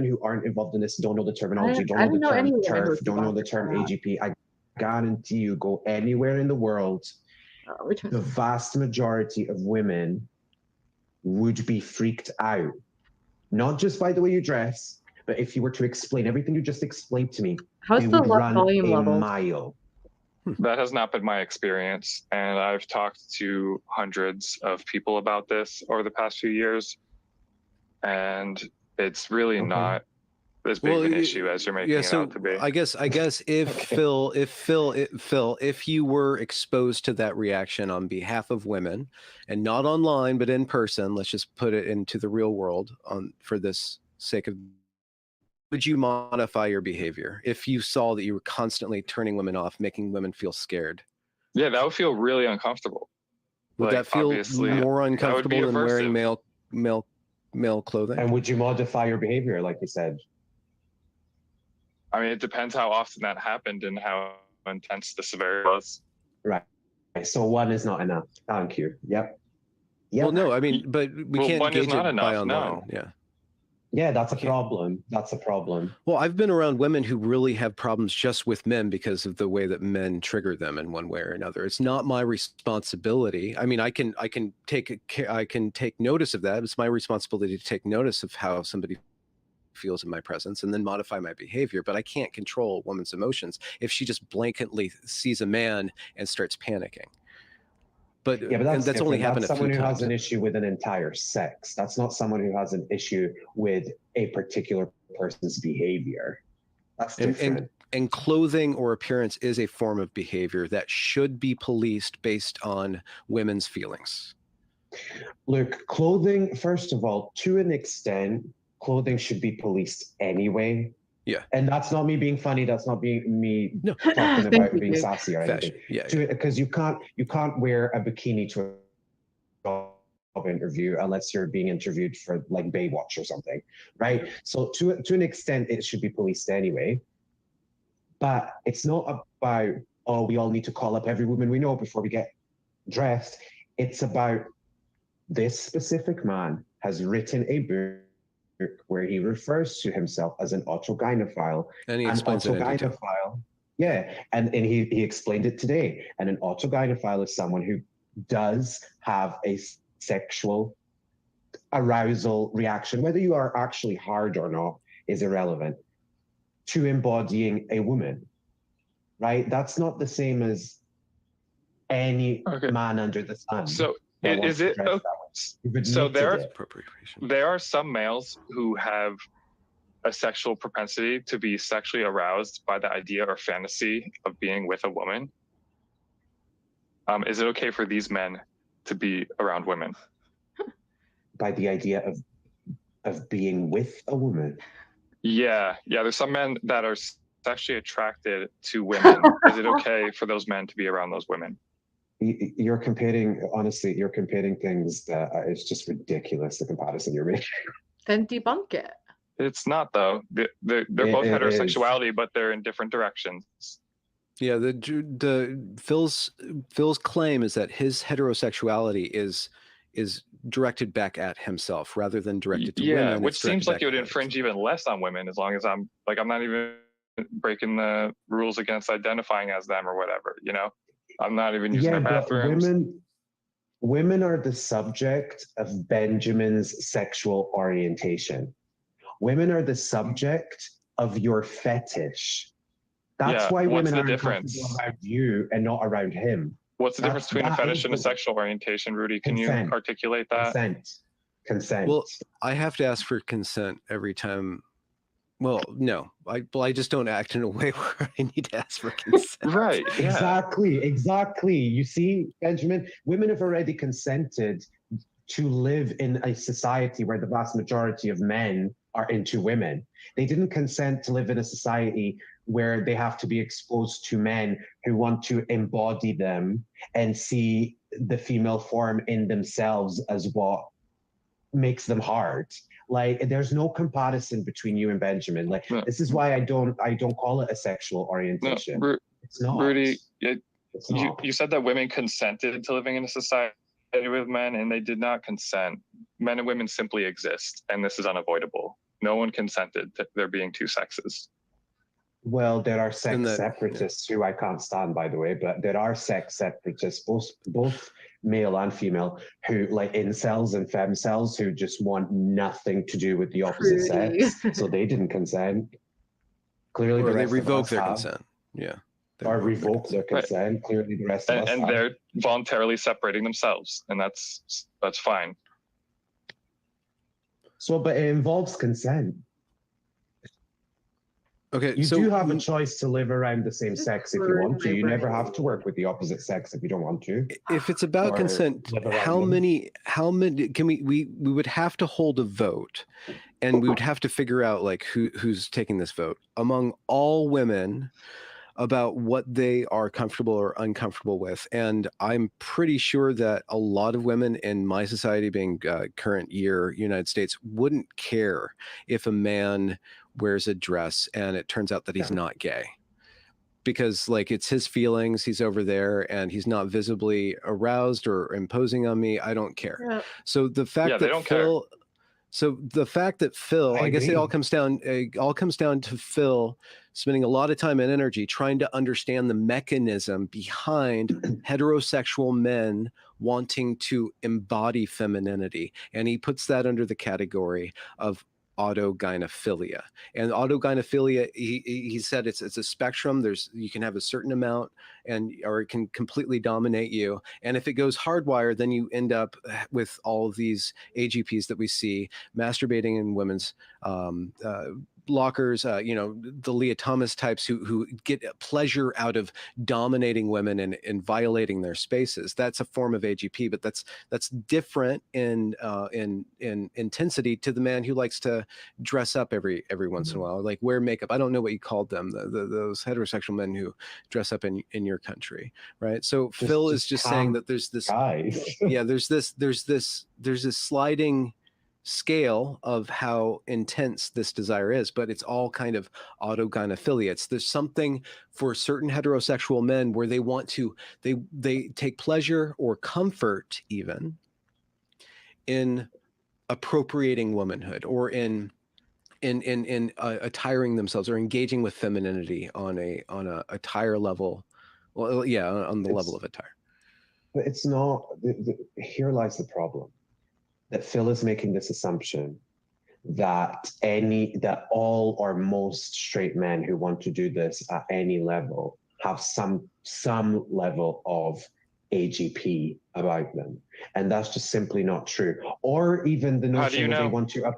who aren't involved in this, don't know the terminology, I don't know don't the know term any women who TERF, are don't know the involved term in that. AGP. I guarantee you, go anywhere in the world, Which the one? vast majority of women would be freaked out. Not just by the way you dress, but if you were to explain everything you just explained to me, How's they the would run volume a level? mile. That has not been my experience. And I've talked to hundreds of people about this over the past few years. And it's really Okay. not as big of an issue as you're making it out to be. I guess if Phil, if you were exposed to that reaction on behalf of women, and not online but in person, let's just put it into the real world for this sake of, would you modify your behavior if you saw that you were constantly turning women off, making women feel scared? Yeah, that would feel really uncomfortable. Would Like, that feel obviously, more that would uncomfortable be than wearing aversive. male clothing? And would you modify your behavior, like you said? I mean, it depends how often that happened and how intense the severity was. Right. So one is not enough. Thank you. Yep. Well, no, I mean, but we Well, can't one is gauge not it by enough, online. no. Yeah. Yeah, that's a problem. That's a problem. Well, I've been around women who really have problems just with men because of the way that men trigger them in one way or another. It's not my responsibility. I mean, I can take notice of that. It's my responsibility to take notice of how somebody feels in my presence and then modify my behavior, but I can't control a woman's emotions if she just blanketly sees a man and starts panicking. But Yeah, but that's only happened that's a few someone who times. has an issue with an entire sex. That's not someone who has an issue with a particular person's behavior. That's different. And clothing or appearance is a form of behavior that should be policed based on women's feelings. Look, clothing, first of all, to an extent, clothing should be policed anyway. Yeah. And that's not me being funny. That's not me No. talking about being sassy or anything. Fashion. Yeah. Because you can't wear a bikini to a interview unless you're being interviewed for like Baywatch or something, right? So to an extent, it should be policed anyway. But it's not about, oh, we all need to call up every woman we know before we get dressed. It's about this specific man has written a book where he refers to himself as an autogynephile. And he explains it in detail. Yeah, and he explained it today. And an autogynephile is someone who does have a sexual arousal reaction, whether you are actually hard or not is irrelevant, to embodying a woman, right? That's not the same as any man under the sun. So is it? So there are some males who have a sexual propensity to be sexually aroused by the idea or fantasy of being with a woman. Is it okay for these men to be around women? By the idea of being with a woman? Yeah. There's some men that are sexually attracted to women. Is it okay for those men to be around those women? You're comparing things that it's just ridiculous, the comparison you're making. Then debunk it. It's not, though. They're both heterosexuality, but they're in different directions. Yeah, Phil's claim is that his heterosexuality is directed back at himself rather than directed to women. Yeah, which seems like it would infringe even less on women, as long as I'm not even breaking the rules against identifying as them or whatever, you know? I'm not even using their bathrooms. Women are the subject of Benjamin's sexual orientation. Women are the subject of your fetish. That's why women are uncomfortable around you and not around him. What's the difference between a fetish and a sexual orientation, Rudy? Can you articulate that? Consent. Well, I have to ask for consent every time. Well, no, I just don't act in a way where I need to ask for consent. Right. Yeah. Exactly. You see, Benjamin, women have already consented to live in a society where the vast majority of men are into women. They didn't consent to live in a society where they have to be exposed to men who want to embody them and see the female form in themselves as what makes them hard. Like, there's no comparison between you and Benjamin. Like, this is why I don't call it a sexual orientation. It's not. Rudy, you said that women consented to living in a society with men, and they did not consent. Men and women simply exist, and this is unavoidable. No one consented to there being two sexes. Well, there are sex separatists who I can't stand, by the way, but there are sex separatists, both male and female, who like incels and femcells who just want nothing to do with the opposite sex. So they didn't consent. Clearly, or they revoke their consent. Yeah. Or revoke their consent. Right. Clearly, the rest of us and they're voluntarily separating themselves, and that's fine. So, but it involves consent. Okay, you do have a choice to live around the same sex if you want to. You never have to work with the opposite sex if you don't want to. If it's about consent, how many can we would have to hold a vote, and we would have to figure out like who's taking this vote among all women about what they are comfortable or uncomfortable with. And I'm pretty sure that a lot of women in my society, being current year United States, wouldn't care if a man wears a dress and it turns out that he's not gay, because like it's his feelings, he's over there and he's not visibly aroused or imposing on me. I don't care. Yeah. So the fact that Phil, I guess it all comes down to Phil spending a lot of time and energy trying to understand the mechanism behind heterosexual men wanting to embody femininity. And he puts that under the category of autogynephilia. And autogynephilia, he said it's a spectrum. You can have a certain amount or it can completely dominate you. And if it goes hardwired, then you end up with all of these AGPs that we see masturbating in women's blockers, the Leah Thomas types who get pleasure out of dominating women and violating their spaces. That's a form of AGP, but that's different in intensity to the man who likes to dress up every once in a while, like wear makeup. I don't know what you called them, those heterosexual men who dress up in your country, right? So Phil is just saying that there's this there's this sliding scale of how intense this desire is, but it's all kind of autogynephilia. There's something for certain heterosexual men where they want to, they take pleasure or comfort even in appropriating womanhood, or in attiring themselves, or engaging with femininity on a attire level. Well, yeah, on the level of attire. But it's not. Here lies the problem. That Phil is making this assumption that all or most straight men who want to do this at any level have some level of AGP about them, and that's just simply not true. Or even the notion that they want to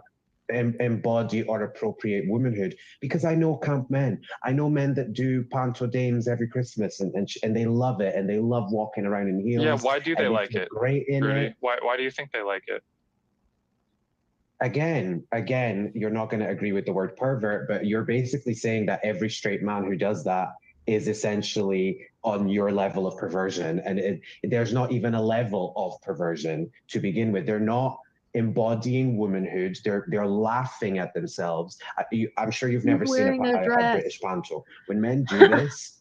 embody or appropriate womanhood, because I know camp men. I know men that do panto dames every Christmas, and they love it, and they love walking around in heels. Yeah, why do they like it? Great in Rudy, it. Why do you think they like it? Again, you're not going to agree with the word pervert, but you're basically saying that every straight man who does that is essentially on your level of perversion, and there's not even a level of perversion to begin with. They're not embodying womanhood. They're laughing at themselves. I'm sure you've never seen a British panto. When men do this,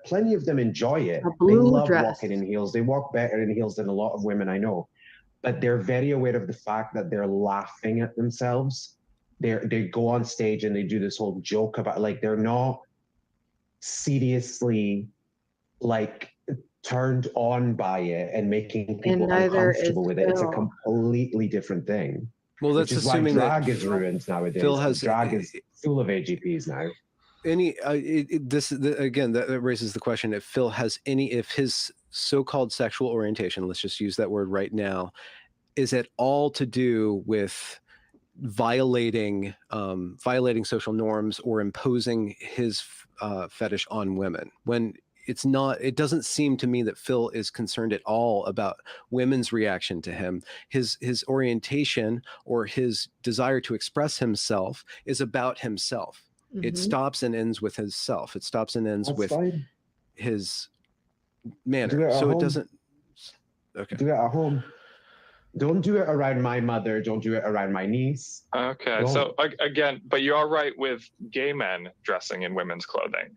plenty of them enjoy it. They love walking in heels. They walk better in heels than a lot of women I know. But they're very aware of the fact that they're laughing at themselves. They go on stage and they do this whole joke about, like, they're not seriously like turned on by it and making people uncomfortable with it. It's a completely different thing. Well, that's assuming that drag is ruined nowadays. Phil has drag is full of AGPs now. Again, that raises the question: if Phil has if his so-called sexual orientation, let's just use that word right now, is at all to do with violating social norms or imposing his fetish on women, when it's not. It doesn't seem to me that Phil is concerned at all about women's reaction to him. His orientation or his desire to express himself is about himself. Mm-hmm. It stops and ends with his self. It stops and ends with his manner. So it doesn't. Okay. Do it at home. Don't do it around my mother. Don't do it around my niece. Okay. So again, but you're all right with gay men dressing in women's clothing.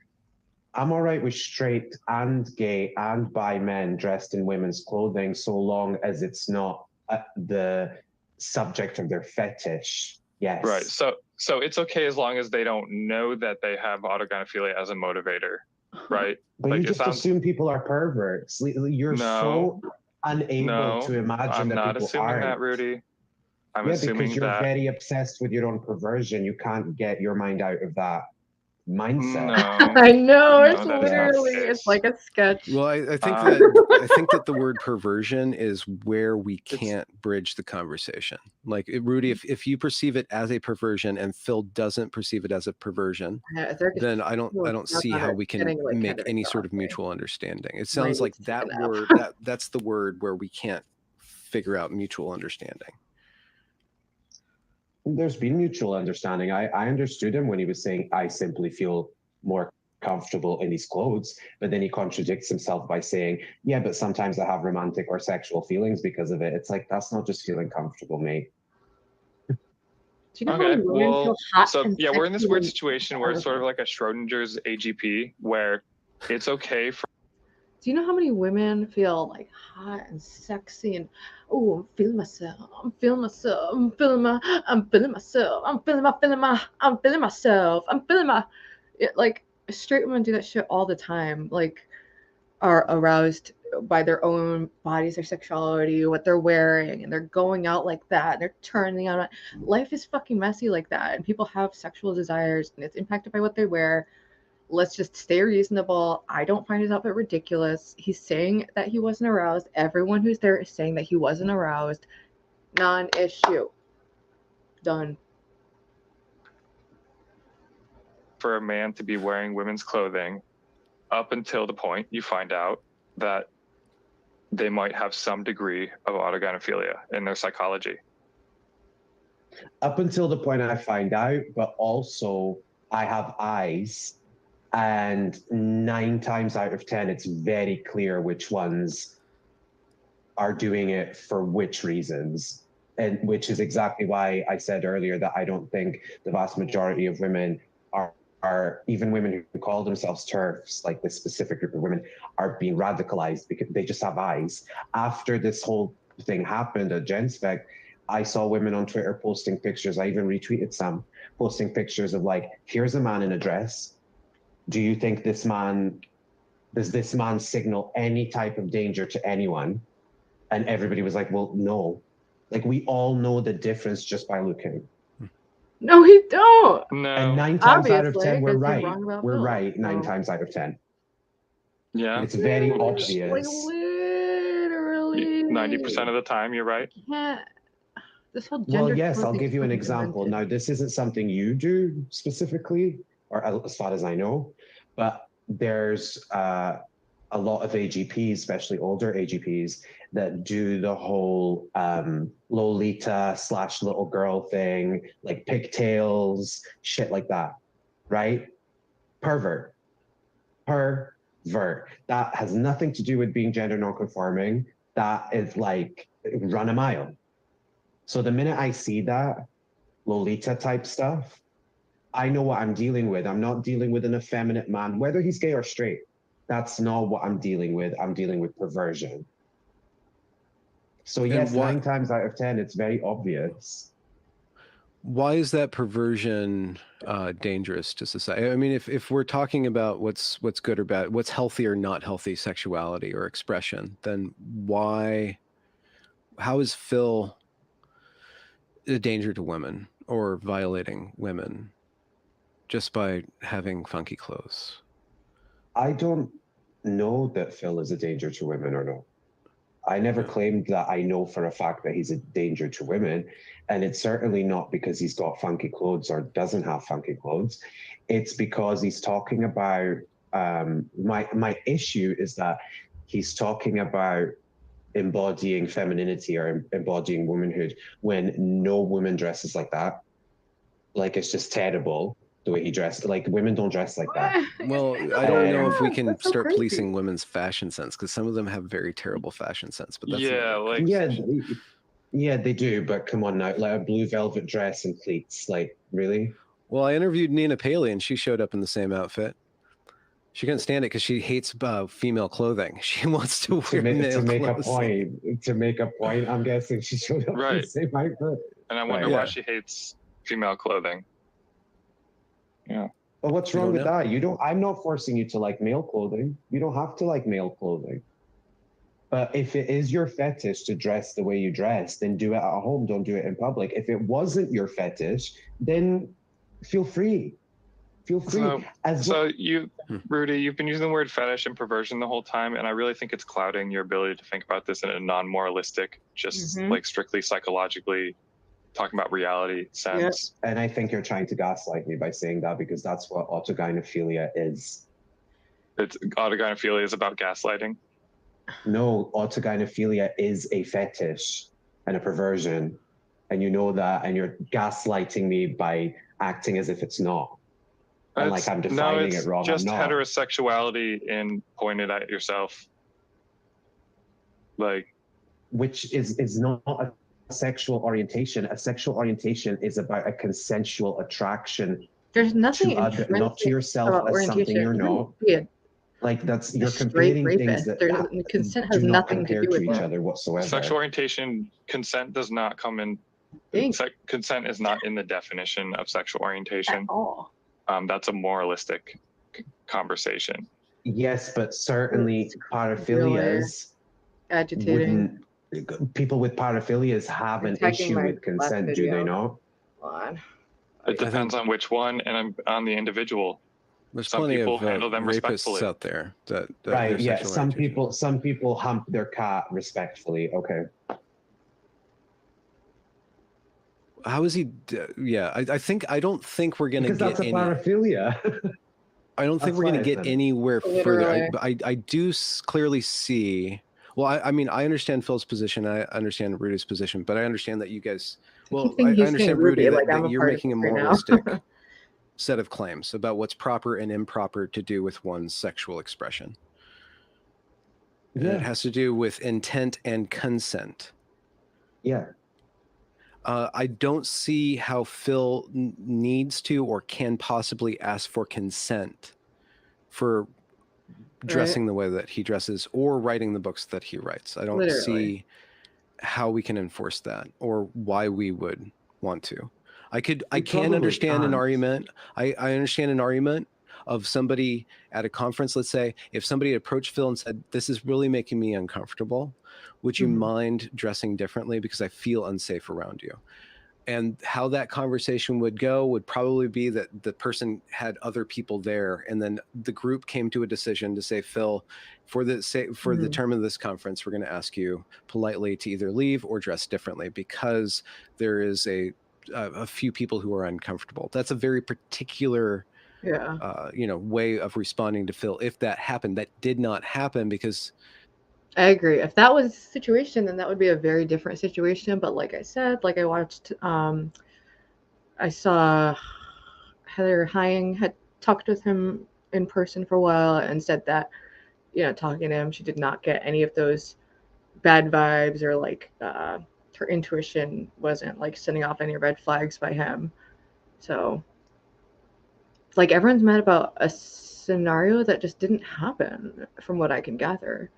I'm all right with straight and gay and bi men dressed in women's clothing, so long as it's not the subject of their fetish. Yes. Right. So it's okay as long as they don't know that they have autogynephilia as a motivator, right? But you just assume people are perverts. You're so unable to imagine that people are. I'm not assuming that, Rudy. I'm assuming because you're very obsessed with your own perversion. You can't get your mind out of that mindset. No, I know, it's literally, it's like a sketch. Well, I think that the word perversion is where we can't bridge the conversation. Like, Rudy, if you perceive it as a perversion and Phil doesn't perceive it as a perversion, then I don't see how we can make any sort of mutual understanding. It sounds like that word, that's the word where we can't figure out mutual understanding. There's been mutual understanding. I understood him when he was saying, I simply feel more comfortable in these clothes, but then he contradicts himself by saying, yeah, but sometimes I have romantic or sexual feelings because of it. It's like, that's not just feeling comfortable, mate. Do you know how women feel hot and yeah, we're in this weird situation where it's sort of like a Schrodinger's AGP, where it's okay for. Do you know how many women feel like hot and sexy and, oh, I'm feeling myself, I'm feeling myself, I'm feeling myself, I'm feeling my, like, straight women do that shit all the time, like, are aroused by their own bodies, their sexuality, what they're wearing, and they're going out like that, and they're turning on. Life is fucking messy like that, and people have sexual desires, and it's impacted by what they wear. Let's just stay reasonable. I don't find his outfit ridiculous. He's saying that he wasn't aroused. Everyone who's there is saying that he wasn't aroused. Non-issue. Done. for a man to be wearing women's clothing up until the point you find out that they might have some degree of autogynephilia in their psychology. Up until the point I find out, but also I have eyes, and 9 times out of 10, it's very clear which ones are doing it for which reasons. And which is exactly why I said earlier that I don't think the vast majority of women are even women who call themselves TERFs, like this specific group of women, are being radicalized because they just have eyes. After this whole thing happened at GenSpec, I saw women on Twitter posting pictures. I even retweeted some, posting pictures of like, here's a man in a dress. Do you think does this man signal any type of danger to anyone? And everybody was like, well, no. Like, we all know the difference just by looking. No, we don't. No. And 9 times out of Obviously, 10, we're 'cause you're right. wrong about We're Phil, right 9 so. times out of 10. Yeah. It's very Like, obvious. literally. 90% of the time, you're right. Can't. This whole Well, gender. yes, I'll thing give you an is example. invented. Now, this isn't something you do specifically, or as far as I know, but there's a lot of AGPs, especially older AGPs, that do the whole Lolita / little girl thing, like pigtails, shit like that, right? Pervert. That has nothing to do with being gender nonconforming. That is like run a mile. So the minute I see that Lolita type stuff, I know what I'm dealing with. I'm not dealing with an effeminate man, whether he's gay or straight. That's not what I'm dealing with. I'm dealing with perversion. So yes, 9 times out of 10, it's very obvious. Why is that perversion dangerous to society? I mean, if we're talking about what's good or bad, what's healthy or not healthy sexuality or expression, then how is Phil a danger to women or violating women just by having funky clothes? I don't know that Phil is a danger to women or not. I never claimed that I know for a fact that he's a danger to women. And it's certainly not because he's got funky clothes or doesn't have funky clothes. It's because he's talking about, my issue is that he's talking about embodying femininity or embodying womanhood when no woman dresses like that. Like, it's just terrible the way he dressed. Like, women don't dress like that. Well, I don't know if we can That's so start crazy. policing women's fashion sense, because some of them have very terrible fashion sense. But that's yeah, they do. But come on now, like a blue velvet dress and pleats, like really? Well, I interviewed Nina Paley, and she showed up in the same outfit. She couldn't stand it because she hates female clothing. She wants to wear to make clothes. a point. To make a point, I'm guessing she showed up in the same outfit. And I wonder why she hates female clothing. Yeah. But what's wrong with that? I'm not forcing you to like male clothing. You don't have to like male clothing. But if it is your fetish to dress the way you dress, then do it at home. Don't do it in public. If it wasn't your fetish, then feel free. Feel free. Rudy, you've been using the word fetish and perversion the whole time, and I really think it's clouding your ability to think about this in a non-moralistic, just like strictly psychologically talking about reality sense. And I think you're trying to gaslight me by saying that, because that's what autogynephilia is. Autogynephilia is about gaslighting? No, autogynephilia is a fetish and a perversion. And you know that, and you're gaslighting me by acting as if it's not. And like I'm defining it wrong. Just heterosexuality in pointed at yourself. Like, which is not a sexual orientation. A sexual orientation is about a consensual attraction. There's nothing not to yourself as something you're not. Like you're comparing things that consent has nothing to do with each other whatsoever. Sexual orientation, consent does not come in. Consent is not in the definition of sexual orientation at all. That's a moralistic conversation. Yes, but certainly paraphilias agitating. People with paraphilias have an issue with consent, do they not? It depends on which one and on the individual. There's some plenty people of handle them rapists respectfully out there. Right, yeah. Some people hump their cat respectfully. Okay. How is he? Yeah, I don't think we're gonna Because get that's a any. paraphilia. I don't think That's we're why gonna I get said it. anywhere further. Literally. I do clearly see. Well, I mean, I understand Phil's position. I understand Rudy's position, but I understand that you guys. I keep Well, thinking I he's saying understand Rudy Ruby, like that I'm a you're part of making a this right now. moralistic set of claims about what's proper and improper to do with one's sexual expression. And it Yeah, has to do with intent and consent. yeah. I don't see how Phil needs to or can possibly ask for consent for dressing Right? the way that he dresses or writing the books that he writes. I don't Literally. see how we can enforce that or why we would want to. I can probably understand an can't. argument. I understand an argument of somebody at a conference. Let's say if somebody approached Phil and said, "This is really making me uncomfortable. Would you Mhm. mind dressing differently because I feel unsafe around you?" And how that conversation would go would probably be that the person had other people there, and then the group came to a decision to say, "Phil, for the term of this conference, we're going to ask you politely to either leave or dress differently because there is a few people who are uncomfortable." That's a very particular Yeah. way of responding to Phil. If that happened, that did not happen because I agree. If that was the situation, then that would be a very different situation. But like I said, like I saw Heather Hying had talked with him in person for a while and said that, talking to him, she did not get any of those bad vibes or like her intuition wasn't like sending off any red flags by him. So, like everyone's mad about a scenario that just didn't happen, from what I can gather.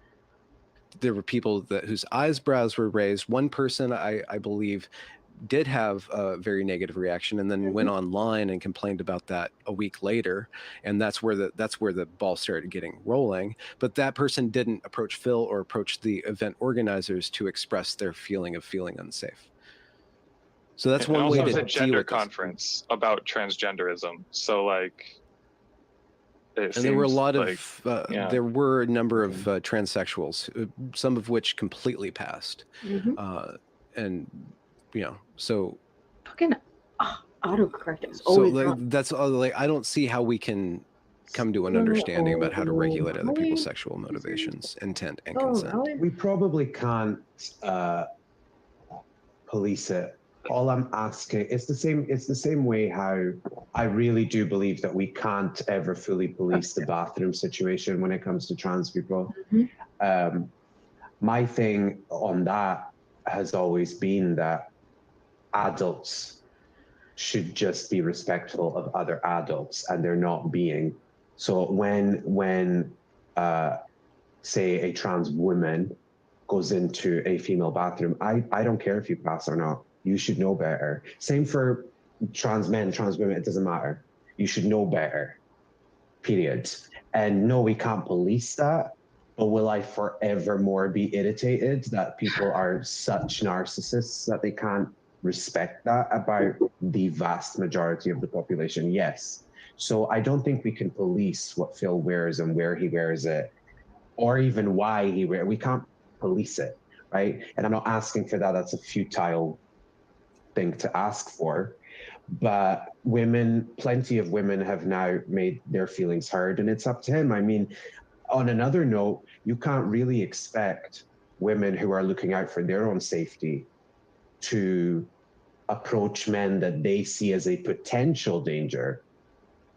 there were people whose eyebrows were raised. One person, I believe, did have a very negative reaction and then went online and complained about that a week later, and that's where the ball started getting rolling. But that person didn't approach Phil or approach the event organizers to express their feeling of feeling unsafe. So that's And one also way it's to a deal gender with this. conference about transgenderism. So like And there were a lot like, of there were a number of transsexuals, some of which completely passed, and so Fucking autocorrect is so always like, wrong. that's like I don't see how we can come to an understanding about how to regulate other people's sexual motivations, intent, and consent. We probably can't police it. All I'm asking, it's the same way how I really do believe that we can't ever fully police the bathroom situation when it comes to trans people. My thing on that has always been that adults should just be respectful of other adults, and they're not being. So when say a trans woman goes into a female bathroom, I don't care if you pass or not. You should know better. Same for trans men, trans women, it doesn't matter. You should know better, period. And no, we can't police that, but will I forevermore be irritated that people are such narcissists that they can't respect that about the vast majority of the population? Yes. So I don't think we can police what Phil wears and where he wears it, or even why he wears it. We can't police it, right? And I'm not asking for that. That's a futile thing to ask for. But plenty of women have now made their feelings heard, and it's up to him. I mean, on another note, you can't really expect women who are looking out for their own safety to approach men that they see as a potential danger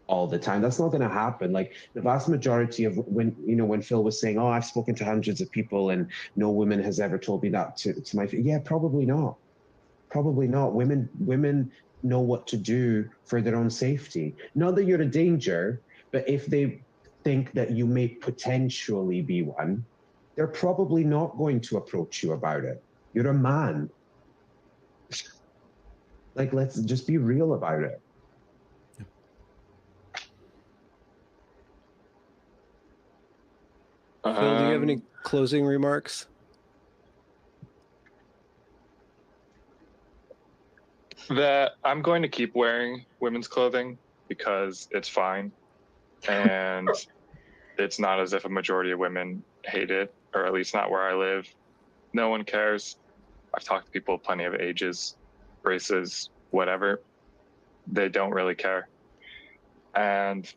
all the time. That's not going to happen. Like the vast majority of when Phil was saying, "Oh, I've spoken to hundreds of people and no woman has ever told me that to my face." Yeah, probably not. Probably not. Women know what to do for their own safety. Not that you're a danger, but if they think that you may potentially be one, they're probably not going to approach you about it. You're a man. Like, let's just be real about it. Phil, do you have any closing remarks? That I'm going to keep wearing women's clothing because it's fine. And it's not as if a majority of women hate it, or at least not where I live. No one cares. I've talked to people of plenty of ages, races, whatever, they don't really care. And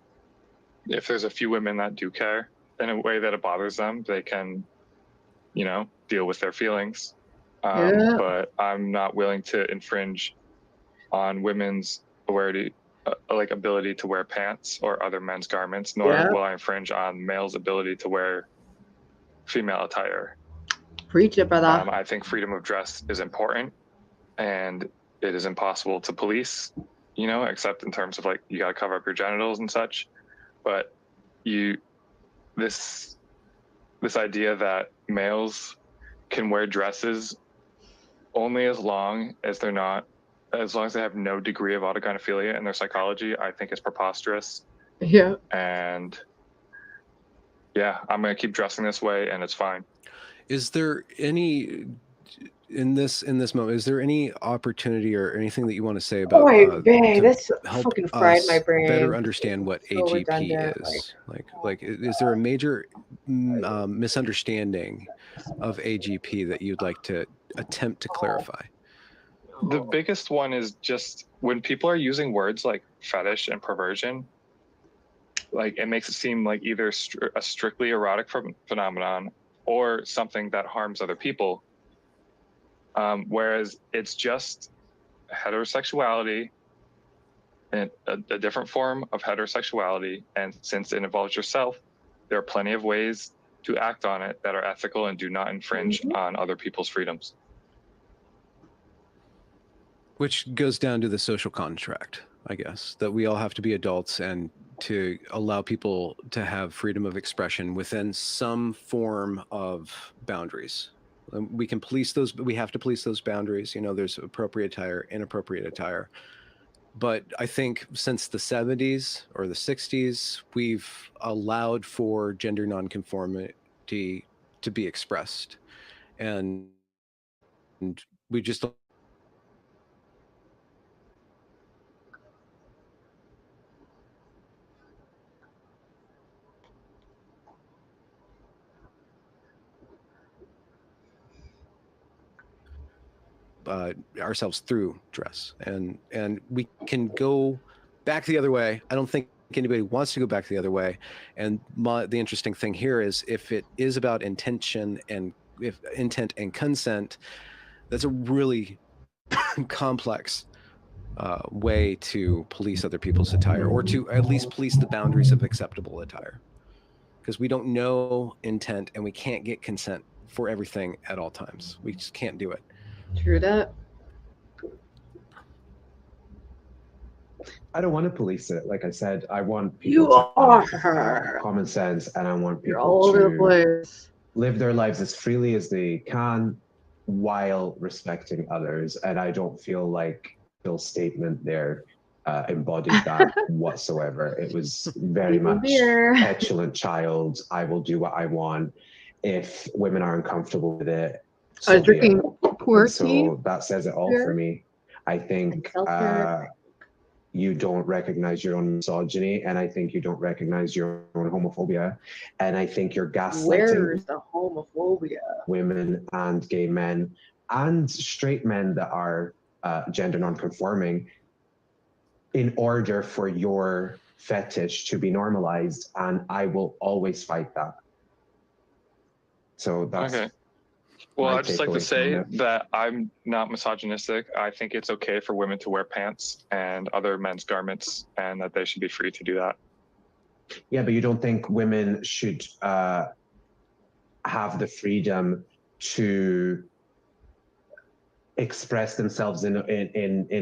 if there's a few women that do care in a way that it bothers them, they can, deal with their feelings. But I'm not willing to infringe on women's ability to wear pants or other men's garments, nor will I infringe on males' ability to wear female attire. Preach it, brother. I think freedom of dress is important, and it is impossible to police, except in terms of you got to cover up your genitals and such. But this idea that males can wear dresses only as long as they have no degree of autogynephilia in their psychology, I think is preposterous. Yeah. And I'm going to keep dressing this way, and it's fine. Is there any in this moment? Is there any opportunity or anything that you want to say about this help fucking fried my brain. better understand what So AGP redundant, is? Like, is there a major misunderstanding of AGP that you'd like to attempt to clarify? The biggest one is just when people are using words like fetish and perversion, it makes it seem like either a strictly erotic phenomenon or something that harms other people. Whereas it's just heterosexuality, and a different form of heterosexuality. And since it involves yourself, there are plenty of ways to act on it that are ethical and do not infringe on other people's freedoms. Which goes down to the social contract, I guess, that we all have to be adults and to allow people to have freedom of expression within some form of boundaries. We can police those, but we have to police those boundaries. There's appropriate attire, inappropriate attire. But I think since the 70s or the 60s, we've allowed for gender nonconformity to be expressed. And we just ourselves through dress, and we can go back the other way. I don't think anybody wants to go back the other way. And the interesting thing here is if it is about intention and if intent and consent, that's a really complex way to police other people's attire, or to at least police the boundaries of acceptable attire, because we don't know intent and we can't get consent for everything at all times. We just can't do it. True that. I don't want to police it. Like I said, I want people to have common sense, and I want people to live their lives as freely as they can while respecting others. And I don't feel like Bill's statement there embodied that whatsoever. It was very much petulant child. I will do what I want. If women are uncomfortable with it, I was drinking poor tea. So that says it all for me. I think you don't recognize your own misogyny, and I think you don't recognize your own homophobia, and I think you're gaslighting. Where's the homophobia? Women and gay men and straight men that are gender non-conforming in order for your fetish to be normalized, and I will always fight that. So that's okay. Well, I'd just like to say that I'm not misogynistic. I think it's okay for women to wear pants and other men's garments, and that they should be free to do that. Yeah, but you don't think women should have the freedom to express themselves in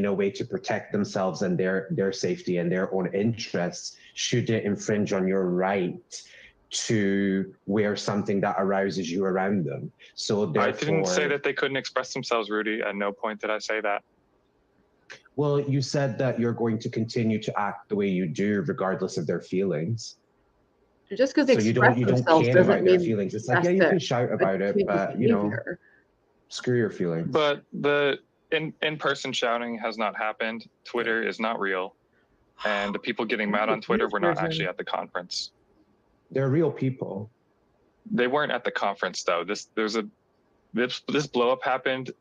a way to protect themselves and their safety and their own interests? Should it infringe on your right to wear something that arouses you around them? So therefore, I didn't say that they couldn't express themselves, Rudy. At no point did I say that. Well, you said that you're going to continue to act the way you do, regardless of their feelings. Just because they express themselves doesn't mean their feelings. It's like, yeah, you can shout about it, but screw your feelings. But the in-person shouting has not happened. Twitter is not real, and the people getting mad on Twitter were not actually at the conference. They're real people. They weren't at the conference though. This blow up happened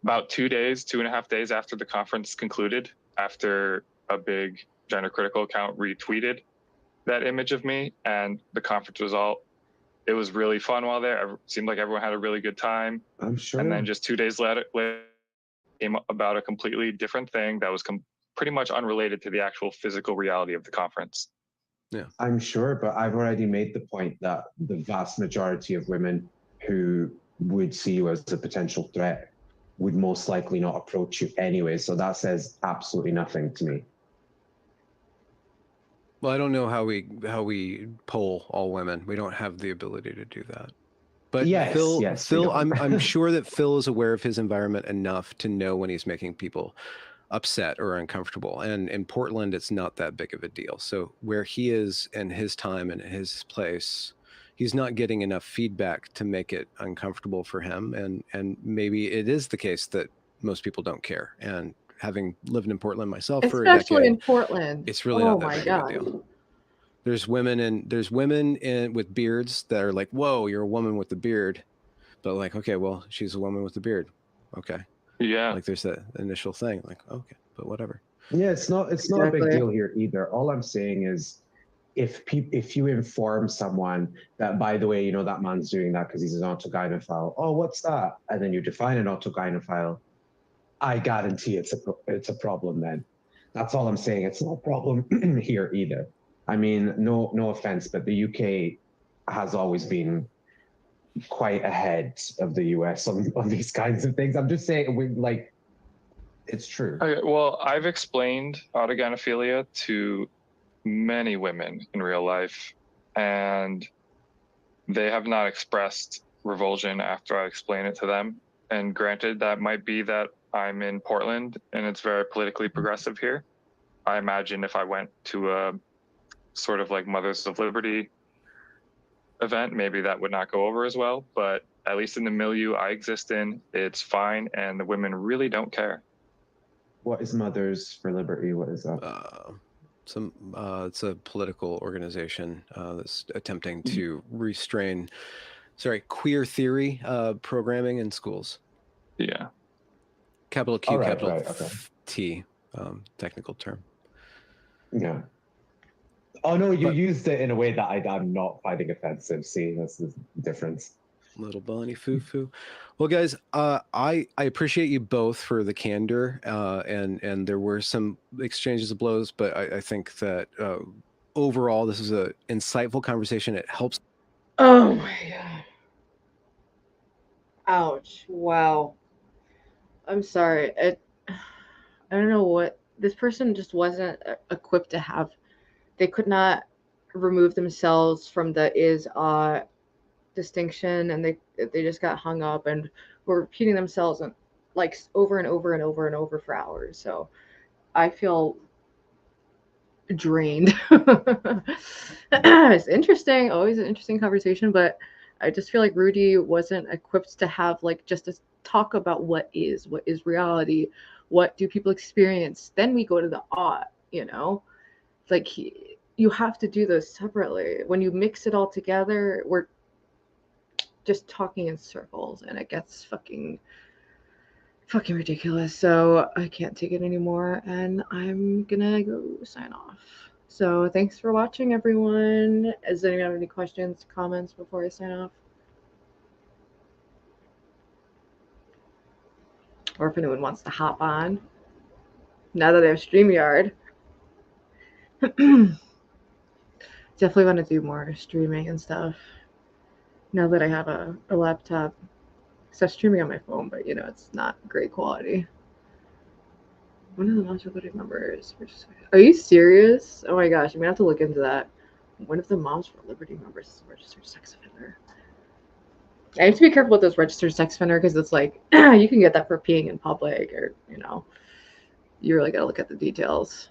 about 2.5 days after the conference concluded, after a big gender critical account retweeted that image of me, and the conference it was really fun while there. It seemed like everyone had a really good time. I'm sure. And then just 2 days later came about a completely different thing that was pretty much unrelated to the actual physical reality of the conference. Yeah, I'm sure, but I've already made the point that the vast majority of women who would see you as a potential threat would most likely not approach you anyway. So that says absolutely nothing to me. well, I don't know how we poll all women. We don't have the ability to do that. But Yes, Phil, yes, we don't. I'm sure that Phil is aware of his environment enough to know when he's making people upset or uncomfortable. And in Portland, it's not that big of a deal. So where he is and his time and his place, he's not getting enough feedback to make it uncomfortable for him. And maybe it is the case that most people don't care. And having lived in Portland myself for a Especially decade, in Portland. it's really Oh not that my big of a God. deal. There's women with beards that are like, whoa, you're a woman with a beard. But like, okay, well, she's a woman with a beard. Okay. Yeah. Like there's that initial thing, like, okay, but whatever. Yeah, it's not a big Exactly. deal here either. All I'm saying is if you inform someone that, by the way, that man's doing that because he's an autogynephile. Oh, what's that? And then you define an autogynephile. I guarantee it's a problem then. That's all I'm saying. It's not a problem here either. I mean, no offense, but the UK has always been quite ahead of the US on these kinds of things. I'm just saying, it's true. Okay, well, I've explained autogynephilia to many women in real life, and they have not expressed revulsion after I explain it to them. And granted, that might be that I'm in Portland and it's very politically progressive here. I imagine if I went to a sort of like Mothers of Liberty event, maybe that would not go over as well. But at least in the milieu I exist in, it's fine, and the women really don't care. What is Mothers for Liberty? What is that? It's a political organization that's attempting to restrain, queer theory programming in schools. Yeah. Capital Q, right, capital okay. T, technical term. Yeah. Oh no, you used it in a way that I'm not finding offensive. See, that's the difference. Little bunny foo-foo. Well, guys, I appreciate you both for the candor, and there were some exchanges of blows, but I think that overall this is an insightful conversation. It helps. Oh my God. Ouch. Wow. I'm sorry. I don't know what this person just wasn't equipped to have. They could not remove themselves from the is distinction, and they just got hung up and were repeating themselves and like over and over and over and over for hours. So I feel drained. It's interesting, always an interesting conversation, but I just feel like Rudy wasn't equipped to have like just to talk about what is reality, what do people experience, then we go to the like you have to do those separately. When you mix it all together, we're just talking in circles, and it gets fucking ridiculous. So I can't take it anymore, and I'm gonna go sign off. So thanks for watching, everyone. Does anyone have any questions, comments before I sign off? Or if anyone wants to hop on now that I have StreamYard. Definitely want to do more streaming and stuff now that I have a laptop. So I'm streaming on my phone, but it's not great quality. One of the most recorded members. Are you serious? Oh my gosh, I'm gonna have to look into that. One of the Moms for Liberty members is a registered sex offender. I have to be careful with this registered sex offender because it's like you can get that for peeing in public, or you really gotta look at the details.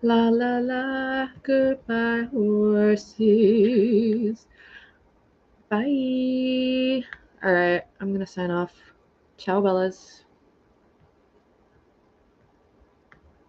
La la la, goodbye horses. Bye. All right, I'm gonna sign off. Ciao, Bellas.